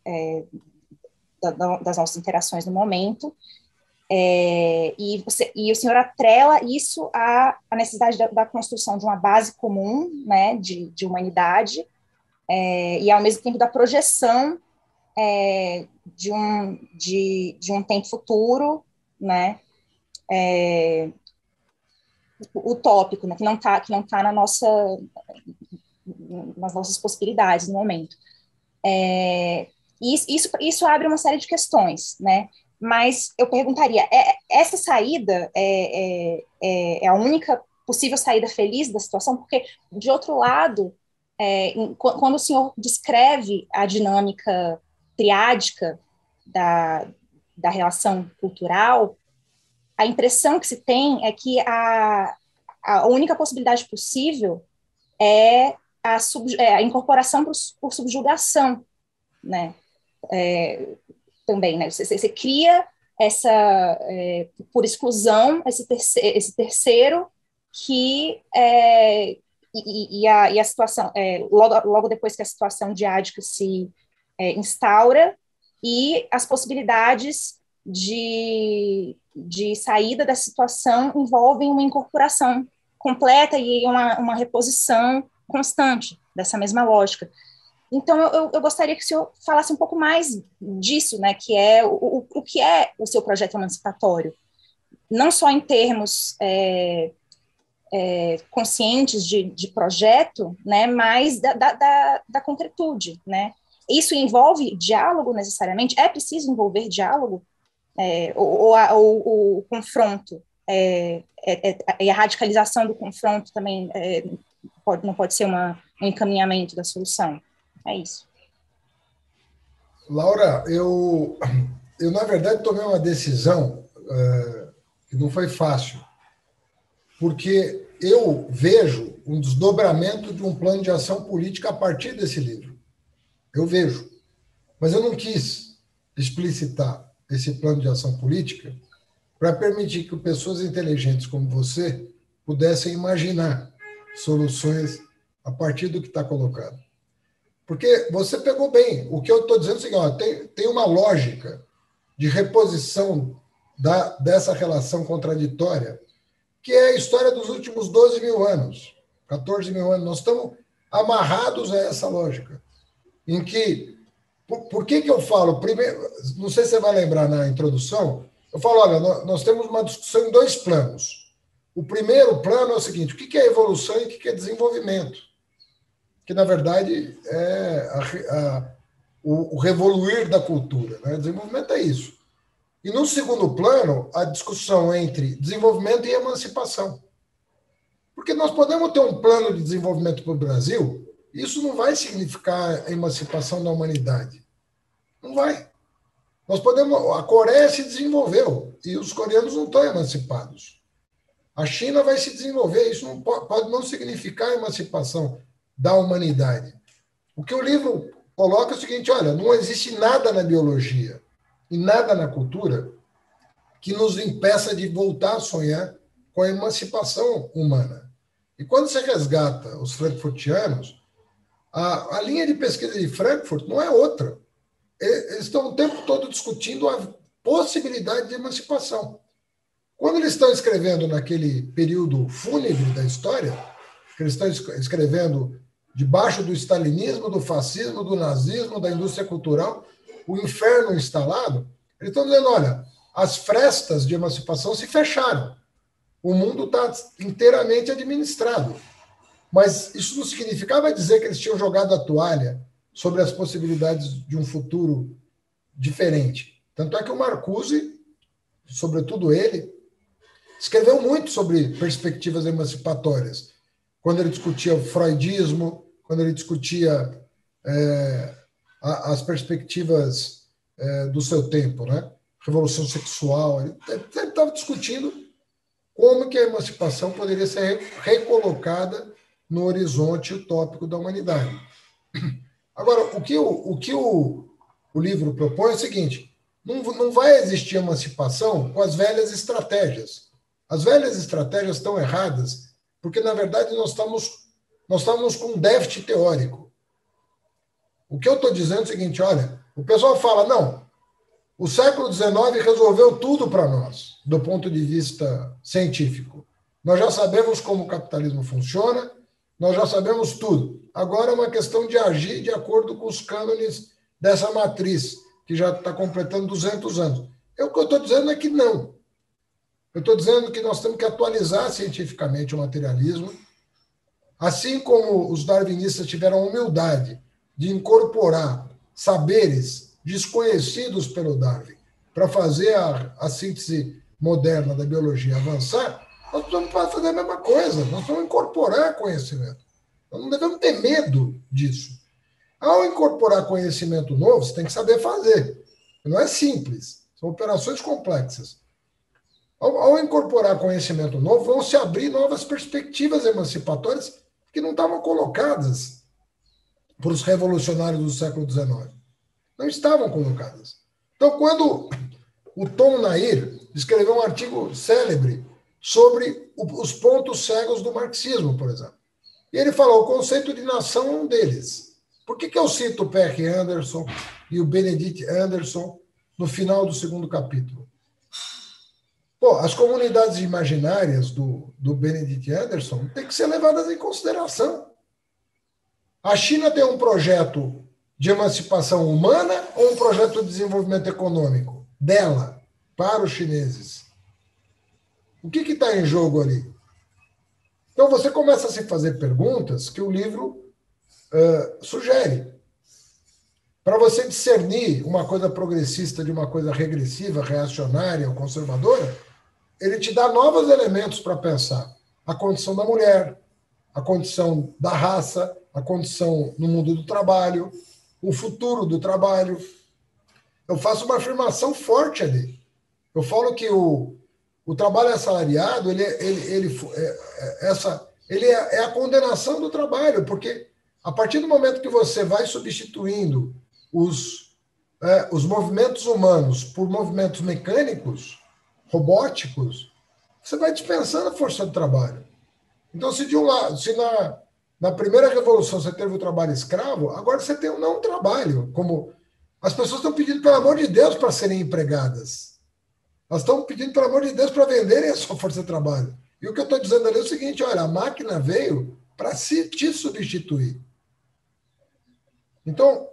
das nossas interações no momento, e o senhor atrela isso à necessidade da construção de uma base comum, né, de humanidade, e, ao mesmo tempo, da projeção de um tempo futuro, né, utópico, né, que não tá nas nossas possibilidades no momento. Isso abre uma série de questões, né? Mas eu perguntaria, essa saída é a única possível saída feliz da situação? Porque, de outro lado, quando o senhor descreve a dinâmica triádica da relação cultural, a impressão que se tem é que a única possibilidade possível é a incorporação por subjugação, né? Também, né? Você cria por exclusão, esse terceiro que e a situação, logo depois que a situação diádica se instaura, e as possibilidades de saída da situação envolvem uma incorporação completa e uma reposição constante dessa mesma lógica. Então, eu gostaria que o senhor falasse um pouco mais disso, né, que é o que é o seu projeto emancipatório, não só em termos conscientes de projeto, né, mas da concretude, né? Isso envolve diálogo, necessariamente? É preciso envolver diálogo? Ou o confronto, e a radicalização do confronto também não pode ser um encaminhamento da solução? É isso. Laura, eu na verdade, tomei uma decisão que não foi fácil, porque eu vejo um desdobramento de um plano de ação política a partir desse livro. Eu vejo. Mas eu não quis explicitar esse plano de ação política para permitir que pessoas inteligentes como você pudessem imaginar soluções a partir do que está colocado. Porque você pegou bem. O que eu estou dizendo é o seguinte, ó, tem uma lógica de reposição dessa relação contraditória, que é a história dos últimos 12 mil anos, 14 mil anos. Nós estamos amarrados a essa lógica, em que... Por que eu falo? Primeiro, não sei se você vai lembrar na introdução, eu falo, olha, nós temos uma discussão em dois planos. O primeiro plano é o seguinte, o que é evolução e o que é desenvolvimento? Que, na verdade, é o revoluir da cultura, né? Desenvolvimento é isso. E, no segundo plano, a discussão entre desenvolvimento e emancipação. Porque nós podemos ter um plano de desenvolvimento para o Brasil, isso não vai significar a emancipação da humanidade. Não vai. A Coreia se desenvolveu e os coreanos não estão emancipados. A China vai se desenvolver, isso não pode não significar a emancipação da humanidade. O que o livro coloca é o seguinte, olha, não existe nada na biologia e nada na cultura que nos impeça de voltar a sonhar com a emancipação humana. E quando você resgata os frankfurtianos, a linha de pesquisa de Frankfurt não é outra. Eles estão o tempo todo discutindo a possibilidade de emancipação. Quando eles estão escrevendo naquele período fúnebre da história, que eles estão escrevendo debaixo do stalinismo, do fascismo, do nazismo, da indústria cultural, o inferno instalado, eles estão dizendo, olha, as frestas de emancipação se fecharam. O mundo está inteiramente administrado. Mas isso não significava dizer que eles tinham jogado a toalha sobre as possibilidades de um futuro diferente. Tanto é que o Marcuse, sobretudo ele, escreveu muito sobre perspectivas emancipatórias, quando ele discutia o freudismo, quando ele discutia as perspectivas do seu tempo, né? Revolução sexual. Ele estava discutindo como que a emancipação poderia ser recolocada no horizonte utópico da humanidade. Agora, o que o livro propõe é o seguinte: não vai existir emancipação com as velhas estratégias. As velhas estratégias estão erradas, porque, na verdade, nós estamos com um déficit teórico. O que eu estou dizendo é o seguinte, olha, o pessoal fala, não, o século XIX resolveu tudo para nós, do ponto de vista científico. Nós já sabemos como o capitalismo funciona, nós já sabemos tudo. Agora é uma questão de agir de acordo com os cânones dessa matriz, que já está completando 200 anos. O que eu estou dizendo é que não. Eu estou dizendo que nós temos que atualizar cientificamente o materialismo, assim como os darwinistas tiveram a humildade de incorporar saberes desconhecidos pelo Darwin para fazer a síntese moderna da biologia avançar, nós precisamos fazer a mesma coisa, nós precisamos incorporar conhecimento. Nós não devemos ter medo disso. Ao incorporar conhecimento novo, você tem que saber fazer. Não é simples, são operações complexas. Ao incorporar conhecimento novo, vão se abrir novas perspectivas emancipatórias que não estavam colocadas por os revolucionários do século XIX. Não estavam colocadas. Então, quando o Tom Nair escreveu um artigo célebre sobre os pontos cegos do marxismo, por exemplo, e ele falou, o conceito de nação é um deles. Por que eu cito o P.R. Anderson e o Benedict Anderson no final do segundo capítulo? Pô, as comunidades imaginárias do Benedict Anderson têm que ser levadas em consideração. A China tem um projeto de emancipação humana ou um projeto de desenvolvimento econômico dela, para os chineses? O que está em jogo ali? Então, você começa a se fazer perguntas que o livro sugere. Para você discernir uma coisa progressista de uma coisa regressiva, reacionária ou conservadora, ele te dá novos elementos para pensar. A condição da mulher, a condição da raça, a condição no mundo do trabalho, o futuro do trabalho. Eu faço uma afirmação forte ali. Eu falo que o trabalho assalariado ele é a condenação do trabalho, porque a partir do momento que você vai substituindo os movimentos humanos por movimentos mecânicos, robóticos, você vai dispensando a força de trabalho. Então, se na primeira revolução você teve o trabalho escravo, agora você tem um não trabalho. Como as pessoas estão pedindo, pelo amor de Deus, para serem empregadas. Elas estão pedindo, pelo amor de Deus, para venderem a sua força de trabalho. E o que eu estou dizendo ali é o seguinte, olha, a máquina veio para te substituir. Então,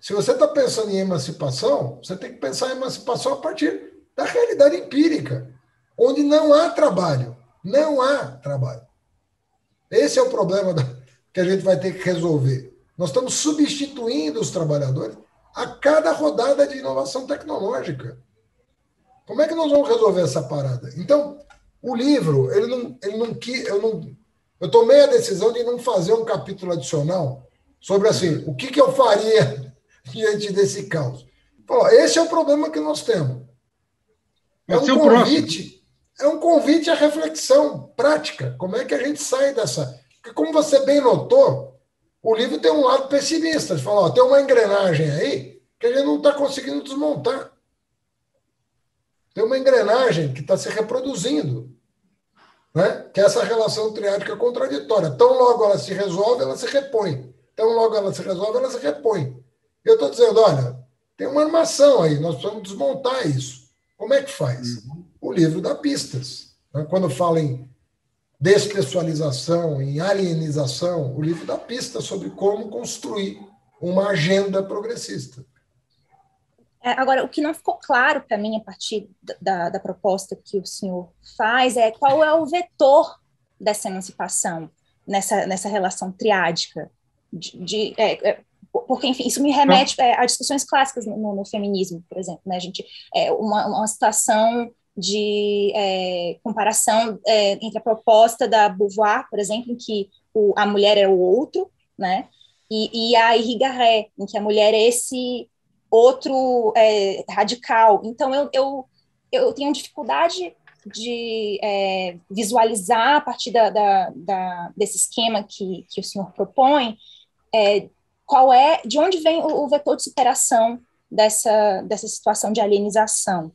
se você está pensando em emancipação, você tem que pensar em emancipação a partir da realidade empírica, onde não há trabalho. Não há trabalho. Esse é o problema que a gente vai ter que resolver. Nós estamos substituindo os trabalhadores a cada rodada de inovação tecnológica. Como é que nós vamos resolver essa parada? Então, o livro, eu tomei a decisão de não fazer um capítulo adicional sobre assim, o que eu faria diante desse caos. Esse é o problema que nós temos. É um convite à reflexão prática. Como é que a gente sai dessa... Porque, como você bem notou, o livro tem um lado pessimista. Você fala, tem uma engrenagem aí que a gente não está conseguindo desmontar. Tem uma engrenagem que está se reproduzindo. né? Que é essa relação triádica contraditória. Tão logo ela se resolve, ela se repõe. Tão logo ela se resolve, ela se repõe. Eu estou dizendo, olha, tem uma armação aí, nós precisamos desmontar isso. Como é que faz? O livro dá pistas. Né? Quando fala em despessoalização, em alienização, o livro dá pistas sobre como construir uma agenda progressista. Agora, o que não ficou claro para mim a partir da proposta que o senhor faz é qual é o vetor dessa emancipação nessa relação triádica. Porque, enfim, isso me remete a discussões clássicas no feminismo, por exemplo. Né? A gente, uma situação de comparação entre a proposta da Beauvoir, por exemplo, em que a mulher é o outro, né? E a Irigaray, em que a mulher é esse outro radical. Então, eu tenho dificuldade de visualizar, a partir desse esquema que o senhor propõe, de onde vem o vetor de superação dessa situação de alienização.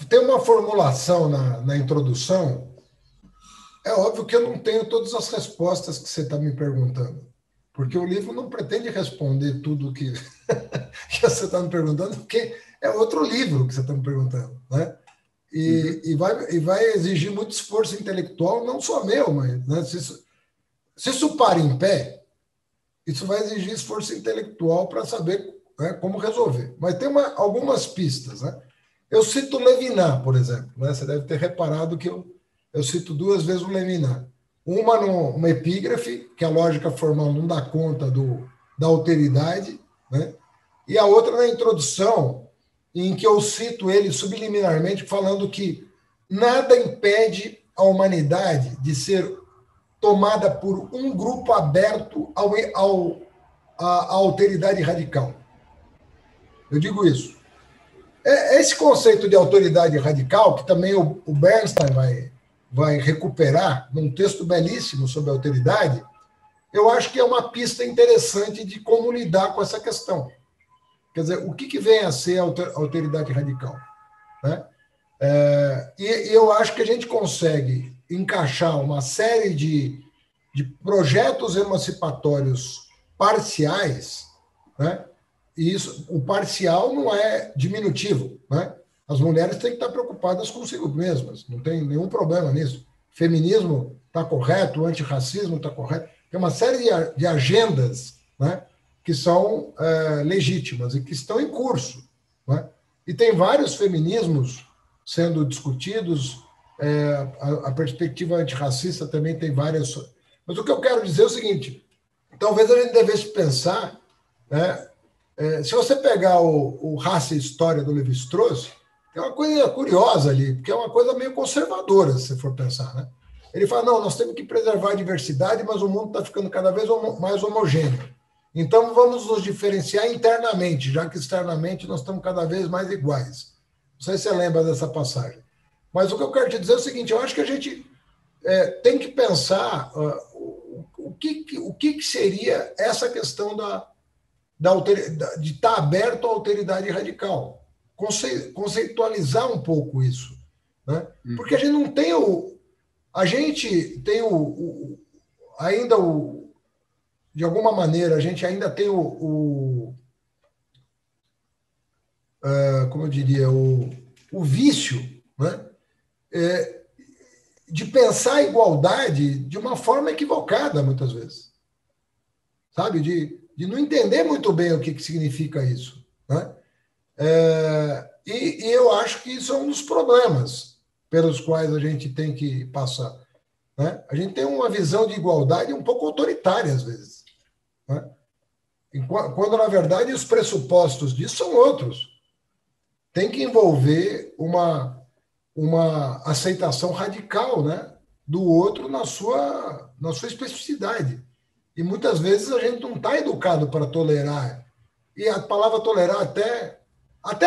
Tem uma formulação na introdução. É óbvio que eu não tenho todas as respostas que você está me perguntando, porque o livro não pretende responder tudo que você está me perguntando, porque é outro livro que você está me perguntando, né? E vai exigir muito esforço intelectual, não só meu, mas né, se isso para em pé, isso vai exigir esforço intelectual para saber, né, como resolver. Mas tem algumas pistas, né? Eu cito Levinas, por exemplo, né? Você deve ter reparado que eu cito 2 vezes o Levinas. Uma numa epígrafe, que a lógica formal não dá conta da alteridade, né? E a outra na introdução, em que eu cito ele subliminarmente falando que nada impede a humanidade de ser tomada por um grupo aberto à alteridade radical. Eu digo isso. Esse conceito de autoridade radical, que também o Bernstein vai recuperar num texto belíssimo sobre alteridade, eu acho que é uma pista interessante de como lidar com essa questão. Quer dizer, o que vem a ser a alteridade radical? Né? E eu acho que a gente consegue encaixar uma série de projetos emancipatórios parciais, né? E o parcial não é diminutivo, né? As mulheres têm que estar preocupadas consigo mesmas, não tem nenhum problema nisso. O feminismo está correto, o antirracismo está correto. Tem uma série de agendas, né, que são legítimas e que estão em curso, né? E tem vários feminismos sendo discutidos, a perspectiva antirracista também tem várias. Mas o que eu quero dizer é o seguinte: talvez a gente devesse pensar, né, se você pegar o Raça e História do Lévi-Strauss, tem uma coisa curiosa ali, porque é uma coisa meio conservadora, se você for pensar, né? Ele fala, não, nós temos que preservar a diversidade, mas o mundo está ficando cada vez mais homogêneo. Então, vamos nos diferenciar internamente, já que externamente nós estamos cada vez mais iguais. Não sei se você lembra dessa passagem. Mas o que eu quero te dizer é o seguinte, eu acho que a gente tem que pensar o que seria essa questão de estar aberto à alteridade radical. Conceitualizar um pouco isso, né? Porque a gente não tem ainda de alguma maneira, a gente ainda tem como eu diria, o vício, né? De pensar a igualdade de uma forma equivocada, muitas vezes. Sabe? De não entender muito bem o que significa isso, né? E eu acho que isso é um dos problemas pelos quais a gente tem que passar, né? A gente tem uma visão de igualdade um pouco autoritária, às vezes, né? Quando, na verdade, os pressupostos disso são outros. Tem que envolver uma aceitação radical, né, do outro na sua especificidade. E muitas vezes a gente não está educado para tolerar. E a palavra tolerar, até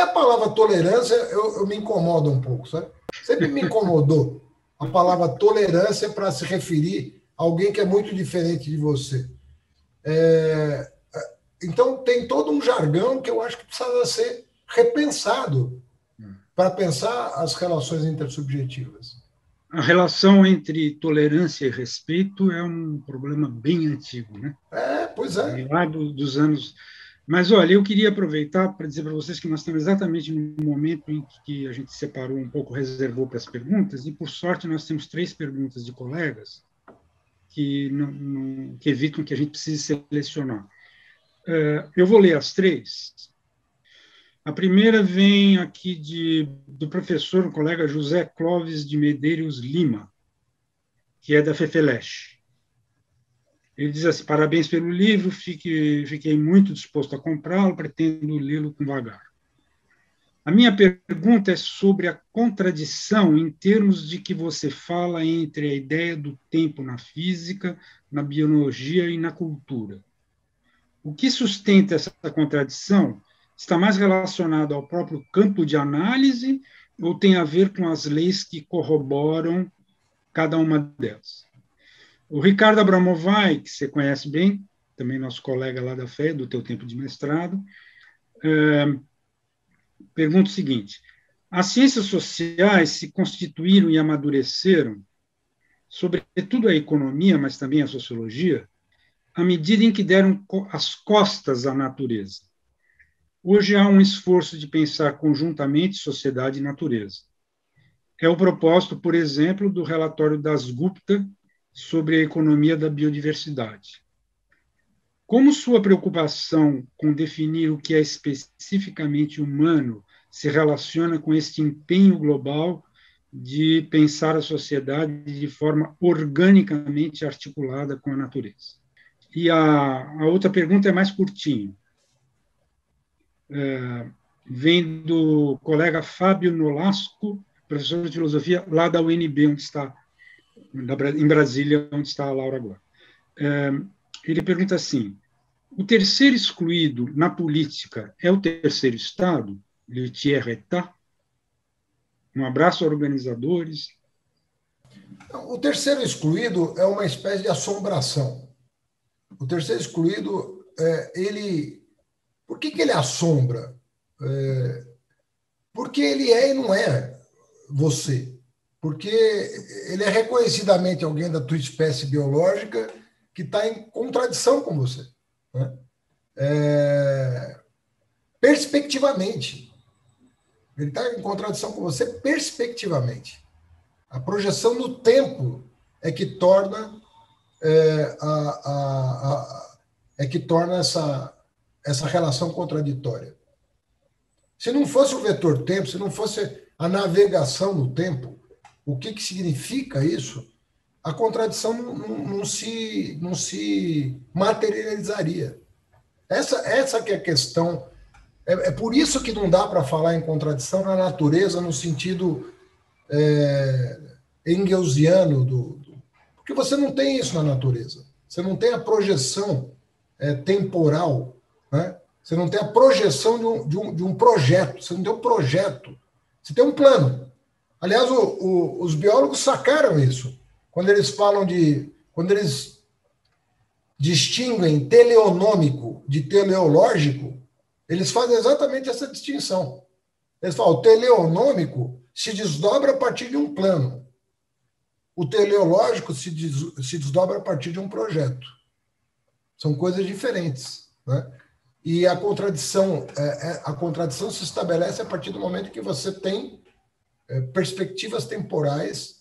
a palavra tolerância, eu me incomodo um pouco, sabe? Sempre me incomodou a palavra tolerância para se referir a alguém que é muito diferente de você. Então, tem todo um jargão que eu acho que precisa ser repensado para pensar as relações intersubjetivas. a relação entre tolerância e respeito é um problema bem antigo, né? Pois é. Lá dos anos. Mas, olha, eu queria aproveitar para dizer para vocês que nós estamos exatamente no momento em que a gente separou um pouco, reservou para as perguntas, e, por sorte, nós temos 3 perguntas de colegas que, que evitam que a gente precise selecionar. Eu vou ler as 3. A primeira vem aqui do professor, o colega José Clóvis de Medeiros Lima, que é da FEFELESH. Ele diz assim: parabéns pelo livro, fiquei muito disposto a comprá-lo, pretendo lê-lo com vagar. A minha pergunta é sobre a contradição em termos de que você fala entre a ideia do tempo na física, na biologia e na cultura. O que sustenta essa contradição está mais relacionado ao próprio campo de análise ou tem a ver com as leis que corroboram cada uma delas? O Ricardo Abramovay, que você conhece bem, também nosso colega lá da FE, do teu tempo de mestrado, pergunta o seguinte: as ciências sociais se constituíram e amadureceram, sobretudo a economia, mas também a sociologia, à medida em que deram as costas à natureza. Hoje há um esforço de pensar conjuntamente sociedade e natureza. É o propósito, por exemplo, do relatório das Gupta sobre a economia da biodiversidade. Como sua preocupação com definir o que é especificamente humano se relaciona com este empenho global de pensar a sociedade de forma organicamente articulada com a natureza? E a outra pergunta é mais curtinha. Vem do colega Fábio Nolasco, professor de filosofia lá da UNB, onde está, em Brasília, onde está a Laura agora. Ele pergunta assim: o terceiro excluído na política é o terceiro Estado? Le tiers état? Um abraço, organizadores. O terceiro excluído é uma espécie de assombração. O terceiro excluído, ele... Por que ele assombra? Porque ele é e não é você. Porque ele é reconhecidamente alguém da tua espécie biológica que está em contradição com você. Né? Perspectivamente. Ele está em contradição com você perspectivamente. A projeção no tempo é que torna essa relação contraditória. Se não fosse o vetor tempo, se não fosse a navegação no tempo, o que significa isso? A contradição não se materializaria. Essa que é a questão. É por isso que não dá para falar em contradição na natureza no sentido engelsiano porque você não tem isso na natureza. Você não tem a projeção temporal, né? Você não tem a projeção de um projeto. Você não tem um projeto. Você tem um plano. Aliás, os biólogos sacaram isso. Quando eles falam quando eles distinguem teleonômico de teleológico, eles fazem exatamente essa distinção. Eles falam: o teleonômico se desdobra a partir de um plano. O teleológico se desdobra a partir de um projeto. São coisas diferentes. Né? E a contradição se estabelece a partir do momento que você tem perspectivas temporais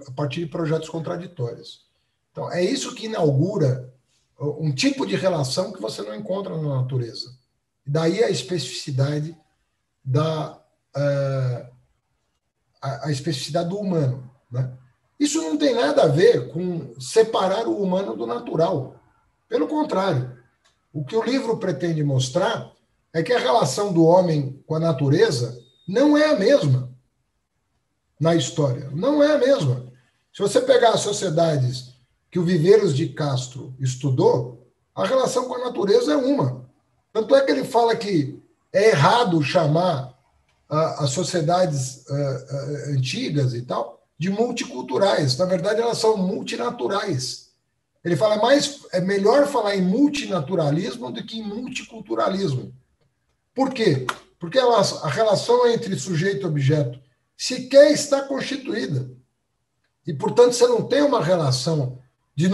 a partir de projetos contraditórios. Então, é isso que inaugura um tipo de relação que você não encontra na natureza. Daí a especificidade a especificidade do humano. Né? Isso não tem nada a ver com separar o humano do natural. Pelo contrário, o que o livro pretende mostrar é que a relação do homem com a natureza não é a mesma na história. Não é a mesma. Se você pegar as sociedades que o Viveiros de Castro estudou, a relação com a natureza é uma. Tanto é que ele fala que é errado chamar as sociedades antigas e tal de multiculturais. Na verdade, elas são multinaturais. Ele fala é melhor falar em multinaturalismo do que em multiculturalismo. Por quê? Porque a relação entre sujeito e objeto sequer está constituída. E, portanto, você não tem uma relação de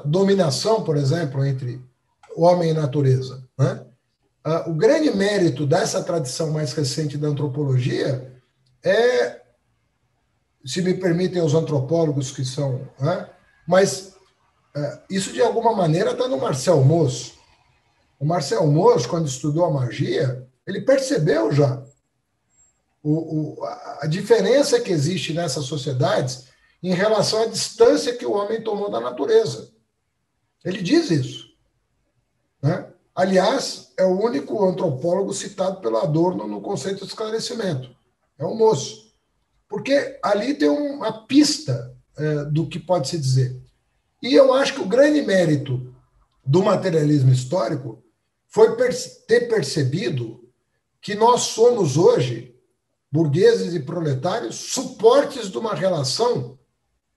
dominação, por exemplo, entre o homem e natureza, né? O grande mérito dessa tradição mais recente da antropologia é, se me permitem os antropólogos que são, né? Mas isso, de alguma maneira, está no Marcel Mauss. O Marcel Mauss, quando estudou a magia, ele percebeu já a diferença que existe nessas sociedades em relação à distância que o homem tomou da natureza. Ele diz isso, né? Aliás, é o único antropólogo citado pelo Adorno no conceito de esclarecimento. É o Mauss. Porque ali tem uma pista do que pode se dizer. E eu acho que o grande mérito do materialismo histórico foi ter percebido que nós somos hoje, burgueses e proletários, suportes de uma relação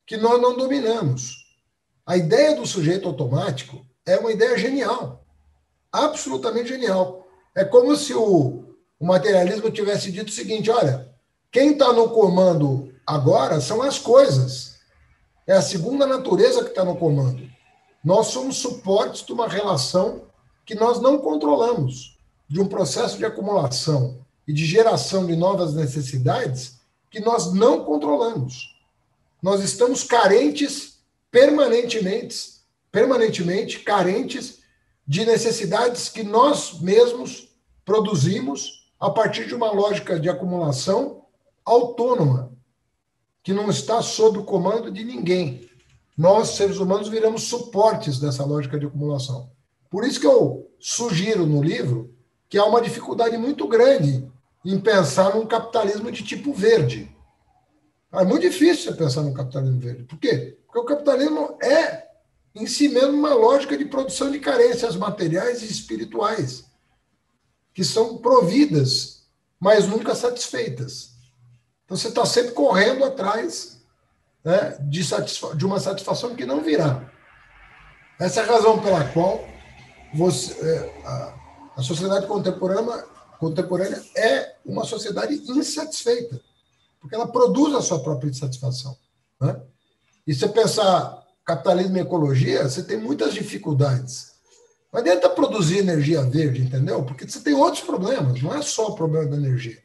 que nós não dominamos. A ideia do sujeito automático é uma ideia genial, absolutamente genial. É como se o materialismo tivesse dito o seguinte: olha, quem está no comando agora são as coisas. É a segunda natureza que está no comando. Nós somos suportes de uma relação que nós não controlamos, de um processo de acumulação e de geração de novas necessidades que nós não controlamos. Nós estamos carentes, permanentemente carentes de necessidades que nós mesmos produzimos a partir de uma lógica de acumulação autônoma, que não está sob o comando de ninguém. Nós, seres humanos, viramos suportes dessa lógica de acumulação. Por isso que eu sugiro no livro que há uma dificuldade muito grande em pensar num capitalismo de tipo verde. É muito difícil você pensar num capitalismo verde. Por quê? Porque o capitalismo é, em si mesmo, uma lógica de produção de carências materiais e espirituais, que são providas, mas nunca satisfeitas. Então, você está sempre correndo atrás, né, de uma satisfação que não virá. Essa é a razão pela qual a sociedade contemporânea é uma sociedade insatisfeita, porque ela produz a sua própria insatisfação, né? E se você pensar capitalismo e ecologia, você tem muitas dificuldades. Não adianta produzir energia verde, entendeu? Porque você tem outros problemas, não é só o problema da energia.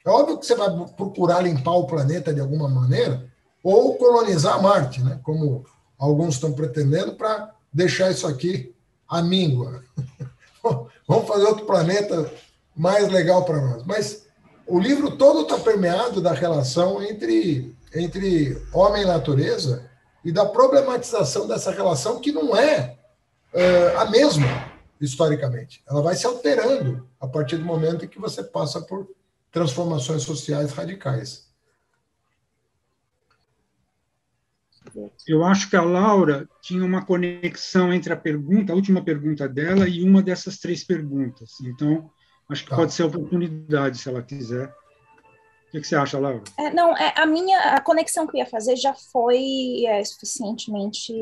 É óbvio que você vai procurar limpar o planeta de alguma maneira ou colonizar Marte, né? Como alguns estão pretendendo, para deixar isso aqui à míngua. Vamos fazer outro planeta mais legal para nós. Mas o livro todo está permeado da relação entre homem e natureza e da problematização dessa relação, que não é a mesma, historicamente. Ela vai se alterando a partir do momento em que você passa por transformações sociais radicais. Eu acho que a Laura tinha uma conexão entre a última pergunta dela e uma dessas 3 perguntas. Então, acho que pode ser oportunidade, se ela quiser. O que você acha, Laura? A conexão que eu ia fazer já foi suficientemente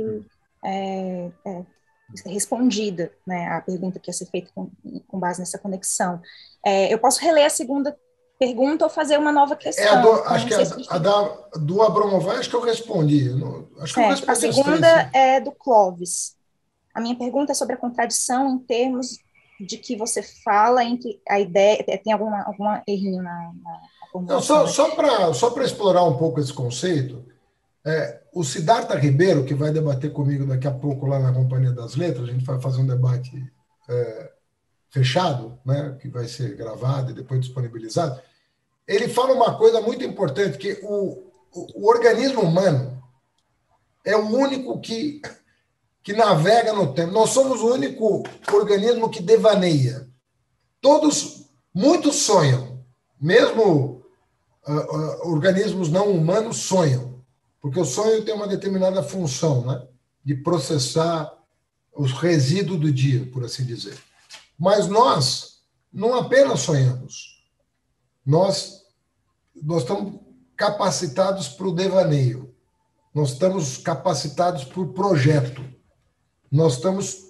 respondida, né, a pergunta que ia ser feita com base nessa conexão. Eu posso reler a segunda pergunta ou fazer uma nova questão. Acho que a do Abramovay, acho que eu respondi. Acho que eu respondi a segunda é do Clóvis. A minha pergunta é sobre a contradição em termos de que você fala entre a ideia... Tem alguma errinho na formulação? Só para explorar um pouco esse conceito, o Siddhartha Ribeiro, que vai debater comigo daqui a pouco lá na Companhia das Letras, a gente vai fazer um debate fechado, né, que vai ser gravado e depois disponibilizado, ele fala uma coisa muito importante, que o organismo humano é o único que navega no tempo. Nós somos o único organismo que devaneia. Muitos sonham, mesmo organismos não humanos sonham, porque o sonho tem uma determinada função, né, de processar os resíduos do dia, por assim dizer. Mas nós não apenas sonhamos, nós estamos capacitados para o devaneio, nós estamos capacitados para o projeto, nós estamos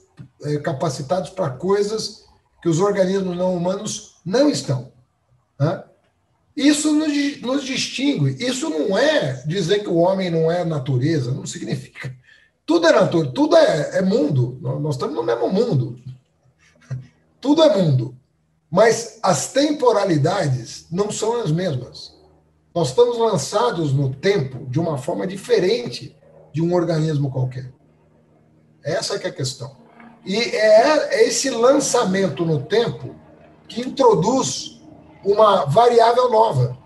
capacitados para coisas que os organismos não humanos não estão, né? Isso nos distingue. Isso não é dizer que o homem não é natureza, não significa. Tudo é natureza, tudo é mundo. Nós estamos no mesmo mundo. Tudo é mundo. Mas as temporalidades não são as mesmas. Nós estamos lançados no tempo de uma forma diferente de um organismo qualquer. Essa que é a questão. E é esse lançamento no tempo que introduz uma variável nova,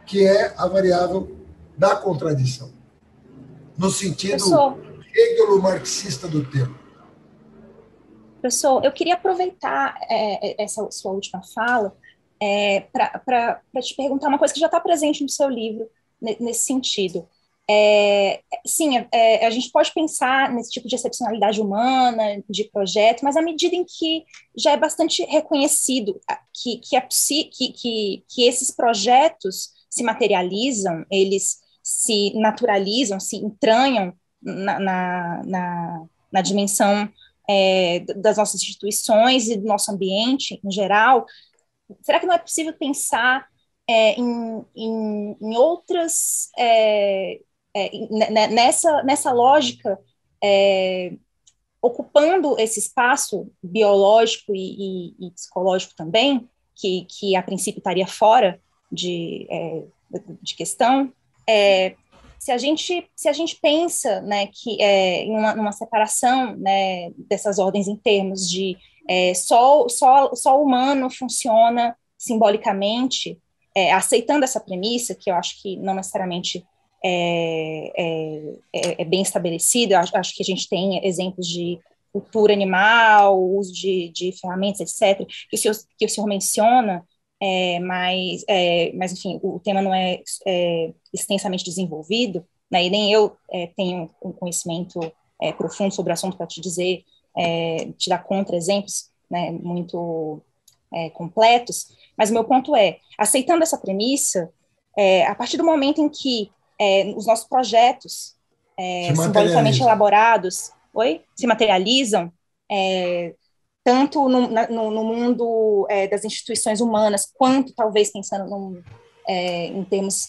que é a variável da contradição, no sentido hegelo-marxista do termo. Professor, eu queria aproveitar essa sua última fala para te perguntar uma coisa que já está presente no seu livro, nesse sentido. Sim, a gente pode pensar nesse tipo de excepcionalidade humana, de projeto, mas à medida em que já é bastante reconhecido que esses projetos se materializam, eles se naturalizam, se entranham na dimensão das nossas instituições e do nosso ambiente em geral, será que não é possível pensar em outras... nessa lógica, ocupando esse espaço biológico e psicológico também, que a princípio estaria fora de questão, se a gente pensa, né, que em uma separação, né, dessas ordens em termos de só o humano funciona simbolicamente, aceitando essa premissa, que eu acho que não necessariamente é bem estabelecida. Acho que a gente tem exemplos de cultura animal, uso de ferramentas, etc., que o senhor menciona, mas, enfim, o tema não é extensamente desenvolvido, né, e nem eu tenho um conhecimento profundo sobre o assunto para te dizer, te dar contra-exemplos, né, muito completos, mas o meu ponto aceitando essa premissa, a partir do momento em que os nossos projetos simbolicamente elaborados se materializam, tanto no mundo das instituições humanas, quanto talvez pensando em termos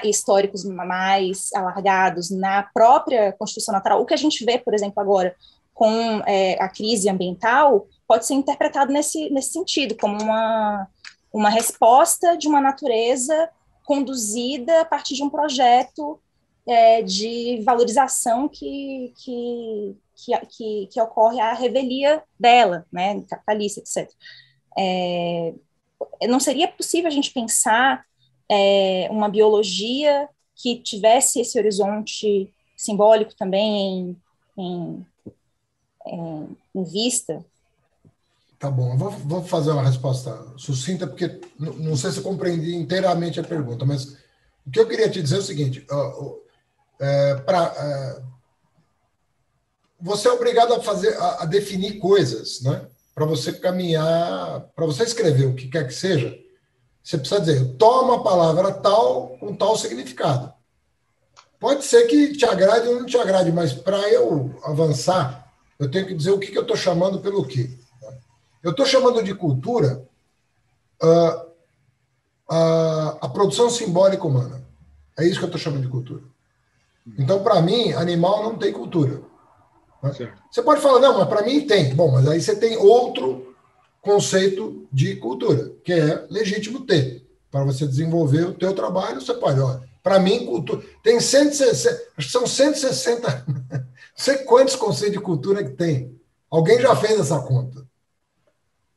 históricos mais alargados, na própria Constituição Natural. O que a gente vê, por exemplo, agora com a crise ambiental, pode ser interpretado nesse sentido, como uma resposta de uma natureza conduzida a partir de um projeto de valorização que ocorre à revelia dela, né, capitalista, etc. Não seria possível a gente pensar uma biologia que tivesse esse horizonte simbólico também em vista? Tá bom, eu vou fazer uma resposta sucinta, porque não sei se eu compreendi inteiramente a pergunta, mas o que eu queria te dizer é o seguinte: você é obrigado a definir coisas, né? Para você caminhar, para você escrever o que quer que seja, você precisa dizer, toma a palavra tal com tal significado. Pode ser que te agrade ou não te agrade, mas para eu avançar, eu tenho que dizer o que eu estou chamando pelo quê. Eu estou chamando de cultura a produção simbólica humana. É isso que eu estou chamando de cultura. Então, para mim, animal não tem cultura. Né? Você pode falar, não, mas para mim tem. Bom, mas aí você tem outro conceito de cultura, que é legítimo ter. Para você desenvolver o teu trabalho, você pode, olha, para mim, cultura... Tem 160, acho que são 160, não sei quantos conceitos de cultura que tem. Alguém já fez essa conta.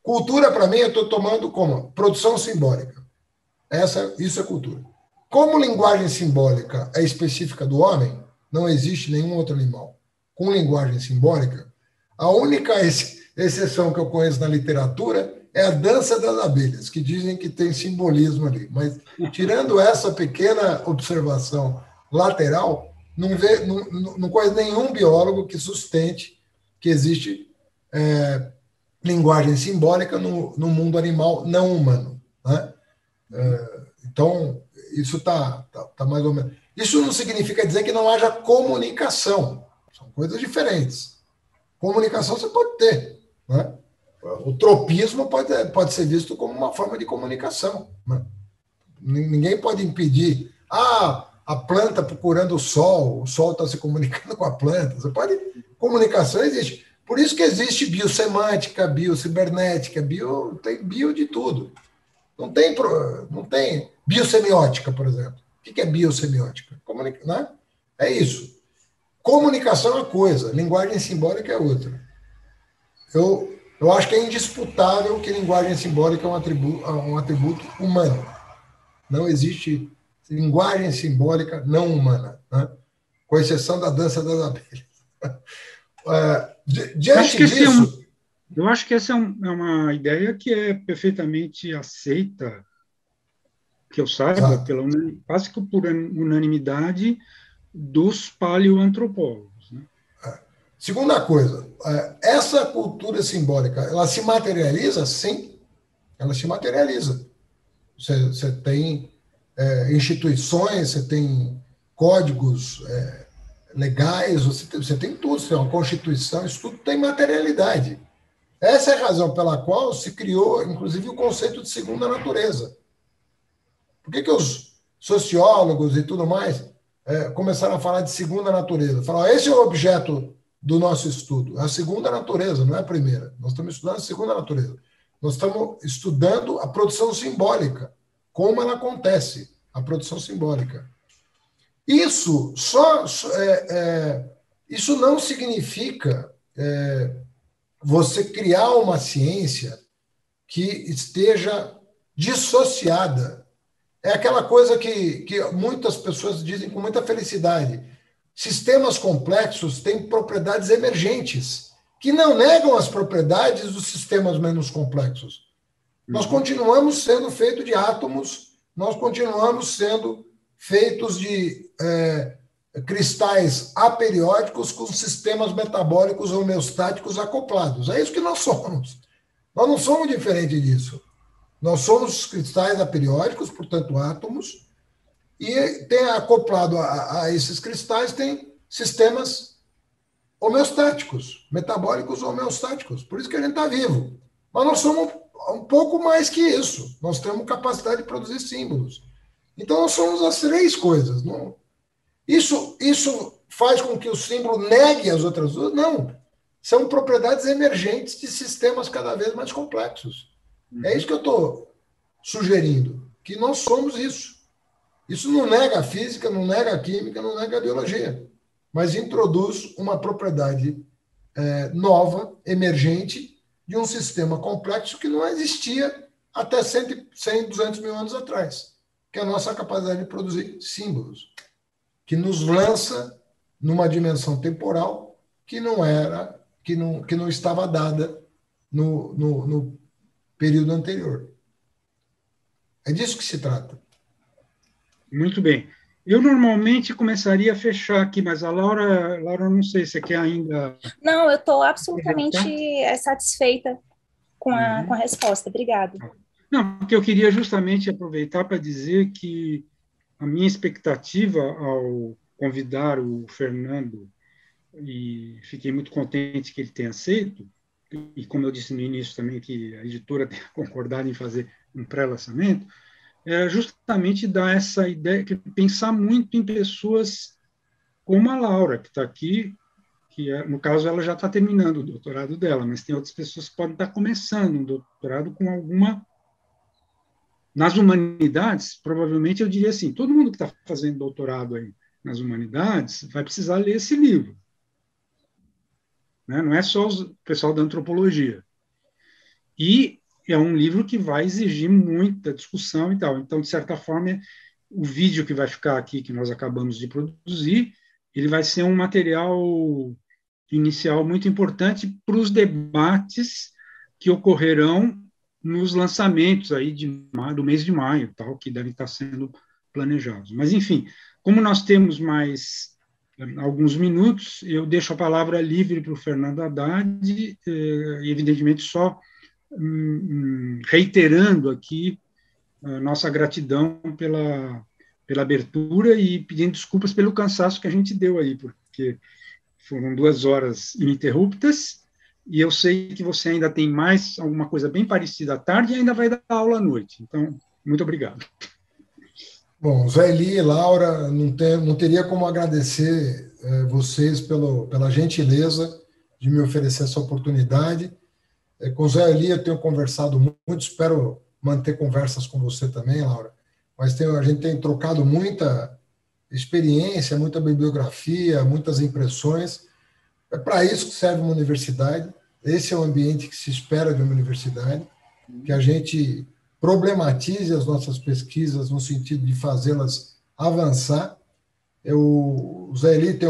Cultura, para mim, eu estou tomando como produção simbólica. Isso é cultura. Como linguagem simbólica é específica do homem, não existe nenhum outro animal com linguagem simbólica. A única exceção que eu conheço na literatura é a dança das abelhas, que dizem que tem simbolismo ali. Mas, tirando essa pequena observação lateral, não conheço nenhum biólogo que sustente que existe linguagem simbólica no mundo animal não humano. Né? Então, isso está mais ou menos... Isso não significa dizer que não haja comunicação. São coisas diferentes. Comunicação você pode ter. Né? O tropismo pode ser visto como uma forma de comunicação. Né? Ninguém pode impedir. A planta procurando o sol está se comunicando com a planta. Comunicação existe. Por isso que existe biosemântica, biocibernética, tem bio de tudo. Não tem biosemiótica, por exemplo. O que é biosemiótica? Né? É isso. Comunicação é uma coisa, linguagem simbólica é outra. Eu acho que é indisputável que linguagem simbólica é um atributo humano. Não existe linguagem simbólica não humana, né? Com exceção da dança das abelhas. Diante disso... Eu acho que essa é uma ideia que é perfeitamente aceita, que eu saiba, quase que por unanimidade dos paleoantropólogos. Né? Segunda coisa, essa cultura simbólica, ela se materializa? Sim, ela se materializa. Você tem instituições, você tem códigos legais, você tem tudo, você tem uma constituição, isso tudo tem materialidade. Essa é a razão pela qual se criou, inclusive, o conceito de segunda natureza. Por que os sociólogos e tudo mais começaram a falar de segunda natureza? Falaram, esse é o objeto do nosso estudo, a segunda natureza, não é a primeira. Nós estamos estudando a segunda natureza. Nós estamos estudando a produção simbólica, como ela acontece, a produção simbólica. Isso isso não significa você criar uma ciência que esteja dissociada. É aquela coisa que muitas pessoas dizem com muita felicidade. Sistemas complexos têm propriedades emergentes, que não negam as propriedades dos sistemas menos complexos. Nós continuamos sendo feitos de átomos, nós continuamos sendo feitos de cristais aperiódicos com sistemas metabólicos homeostáticos acoplados. É isso que nós somos. Nós não somos diferentes disso. Nós somos cristais aperiódicos, portanto, átomos, e tem acoplado a esses cristais tem sistemas homeostáticos, metabólicos homeostáticos. Por isso que a gente está vivo. Mas nós somos um pouco mais que isso. Nós temos capacidade de produzir símbolos. Então, nós somos as três coisas. Não? Isso faz com que o símbolo negue as outras duas? Não. São propriedades emergentes de sistemas cada vez mais complexos. É isso que eu estou sugerindo, que nós somos isso. Isso não nega a física, não nega a química, não nega a biologia, mas introduz uma propriedade nova, emergente, de um sistema complexo que não existia até 100, 200 mil anos atrás, que é a nossa capacidade de produzir símbolos, que nos lança numa dimensão temporal que não estava dada no período anterior. É disso que se trata. Muito bem. Eu normalmente começaria a fechar aqui, mas a Laura, não sei, você quer ainda... Não, eu estou absolutamente satisfeita com a resposta. Obrigada. Não, porque eu queria justamente aproveitar para dizer que a minha expectativa ao convidar o Fernando, e fiquei muito contente que ele tenha aceito, e como eu disse no início também, que a editora tenha concordado em fazer um pré-lançamento, é justamente dar essa ideia, pensar muito em pessoas como a Laura, que está aqui, no caso ela já está terminando o doutorado dela, mas tem outras pessoas que podem estar começando um doutorado com alguma... Nas humanidades, provavelmente eu diria assim, todo mundo que está fazendo doutorado aí nas humanidades vai precisar ler esse livro. Né? Não é só o pessoal da antropologia. E é um livro que vai exigir muita discussão e tal. Então, de certa forma, o vídeo que vai ficar aqui, que nós acabamos de produzir, ele vai ser um material inicial muito importante para os debates que ocorrerão nos lançamentos aí do mês de maio, tal, que devem estar sendo planejados. Mas, enfim, como nós temos mais alguns minutos, eu deixo a palavra livre para o Fernando Haddad, evidentemente só reiterando aqui a nossa gratidão pela abertura e pedindo desculpas pelo cansaço que a gente deu aí, porque foram 2 horas ininterruptas, e eu sei que você ainda tem mais alguma coisa bem parecida à tarde e ainda vai dar aula à noite. Então, muito obrigado. Bom, Zé Eli e Laura, não teria como agradecer vocês pela gentileza de me oferecer essa oportunidade. Com o Zé Eli eu tenho conversado muito, espero manter conversas com você também, Laura, mas a gente tem trocado muita experiência, muita bibliografia, muitas impressões. É para isso que serve uma universidade, esse é o ambiente que se espera de uma universidade, que a gente problematize as nossas pesquisas no sentido de fazê-las avançar. O Zé Eli tem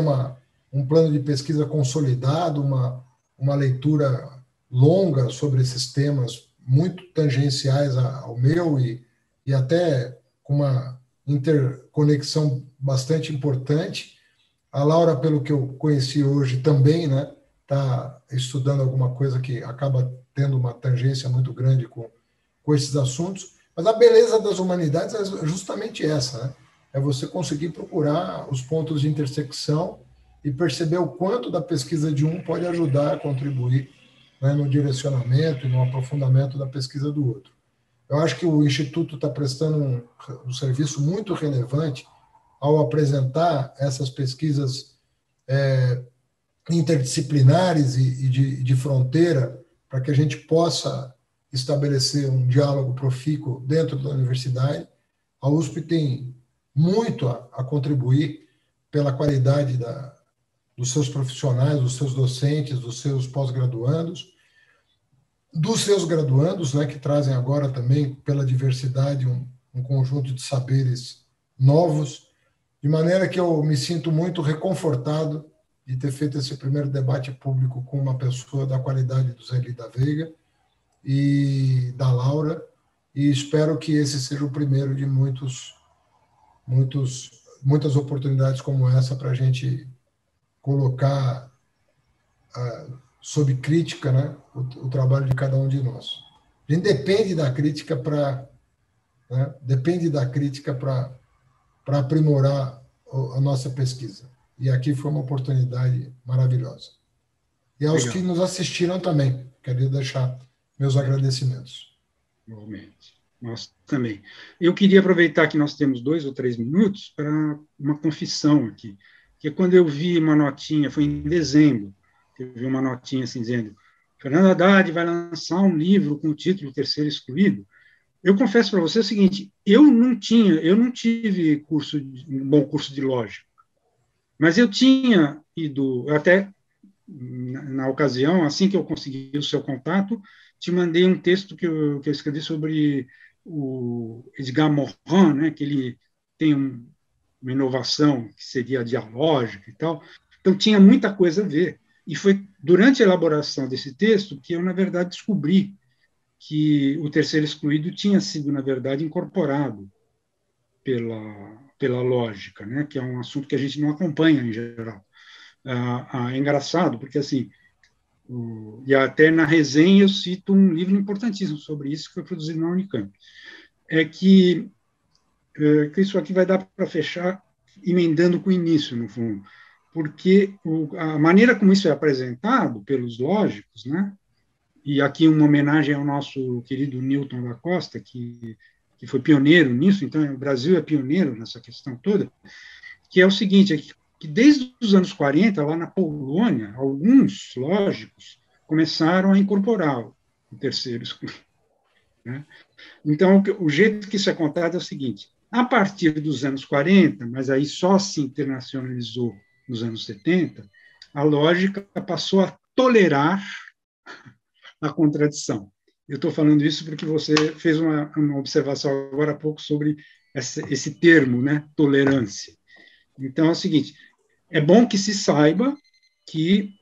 um plano de pesquisa consolidado, uma leitura longa sobre esses temas, muito tangenciais ao meu e até com uma interconexão bastante importante. A Laura, pelo que eu conheci hoje, também, né, está estudando alguma coisa que acaba tendo uma tangência muito grande com esses assuntos. Mas a beleza das humanidades é justamente essa, né? É você conseguir procurar os pontos de intersecção e perceber o quanto da pesquisa de um pode ajudar a contribuir, né, no direcionamento e no aprofundamento da pesquisa do outro. Eu acho que o Instituto está prestando um serviço muito relevante ao apresentar essas pesquisas interdisciplinares e de fronteira, para que a gente possa estabelecer um diálogo profícuo dentro da universidade. A USP tem muito a contribuir pela qualidade dos seus profissionais, dos seus docentes, dos seus pós-graduandos, dos seus graduandos, né, que trazem agora também, pela diversidade, um conjunto de saberes novos, de maneira que eu me sinto muito reconfortado de ter feito esse primeiro debate público com uma pessoa da qualidade do Zé Eli da Veiga e da Laura, e espero que esse seja o primeiro de muitas oportunidades como essa para a gente colocar sob crítica, né, o trabalho de cada um de nós. A gente depende da crítica para aprimorar a nossa pesquisa. E aqui foi uma oportunidade maravilhosa. E aos que nos assistiram também, queria deixar meus agradecimentos. Realmente. Nós também. Eu queria aproveitar que nós temos 2 ou 3 minutos para uma confissão aqui, que quando eu vi uma notinha, foi em dezembro, eu vi uma notinha assim dizendo: Fernando Haddad vai lançar um livro com o título Terceiro Excluído. Eu confesso para você o seguinte: eu não tive um bom curso de lógica, mas eu tinha ido, até na ocasião, assim que eu consegui o seu contato, te mandei um texto que eu escrevi sobre o Edgar Morin, né, que ele tem uma inovação que seria a dialógica e tal. Então, tinha muita coisa a ver. E foi durante a elaboração desse texto que eu, na verdade, descobri que o terceiro excluído tinha sido, na verdade, incorporado pela lógica, né, que é um assunto que a gente não acompanha em geral. É engraçado, porque, assim, e até na resenha eu cito um livro importantíssimo sobre isso, que foi produzido na Unicamp. É que isso aqui vai dar para fechar emendando com o início, no fundo, porque a maneira como isso é apresentado pelos lógicos, né, e aqui uma homenagem ao nosso querido Newton da Costa, que foi pioneiro nisso, então o Brasil é pioneiro nessa questão toda, que é o seguinte: é que desde os anos 40, lá na Polônia, alguns lógicos começaram a incorporar o terceiro excluído, né? Então, o jeito que isso é contado é o seguinte: a partir dos anos 40, mas aí só se internacionalizou nos anos 70, a lógica passou a tolerar a contradição. Eu estou falando isso porque você fez uma observação agora há pouco sobre esse termo, né, tolerância. Então, é o seguinte: é bom que se saiba que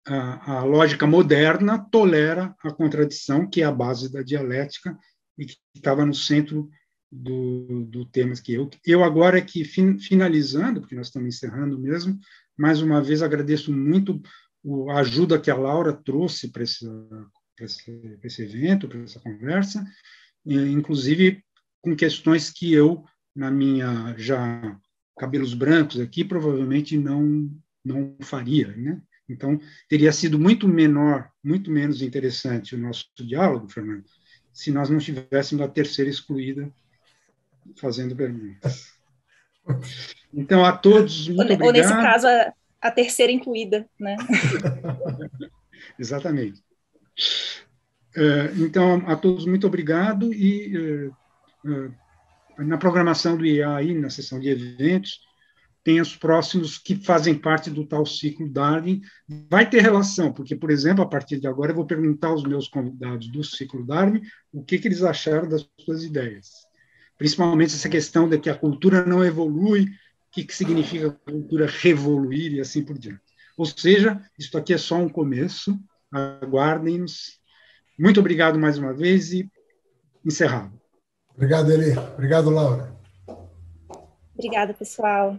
a lógica moderna tolera a contradição, que é a base da dialética e que estava no centro do tema que eu agora aqui, finalizando, porque nós estamos encerrando mesmo, mais uma vez agradeço muito a ajuda que a Laura trouxe para esse evento, para essa conversa, inclusive com questões que eu, na minha já cabelos brancos aqui, provavelmente não faria, né? Então, teria sido muito menos interessante o nosso diálogo, Fernando, se nós não tivéssemos a terceira excluída fazendo perguntas. Então, a todos, muito obrigado. Ou, nesse caso, a terceira incluída, né? Exatamente. Então, a todos, muito obrigado. E na programação do IEA, aí, na seção de eventos, tem os próximos que fazem parte do tal ciclo Darwin. Vai ter relação, porque, por exemplo, a partir de agora, eu vou perguntar aos meus convidados do ciclo Darwin o que eles acharam das suas ideias. Principalmente essa questão de que a cultura não evolui, o que significa a cultura revoluir e assim por diante. Ou seja, isso aqui é só um começo, aguardem-nos. Muito obrigado mais uma vez e encerrado. Obrigado, Eli. Obrigado, Laura. Obrigada, pessoal.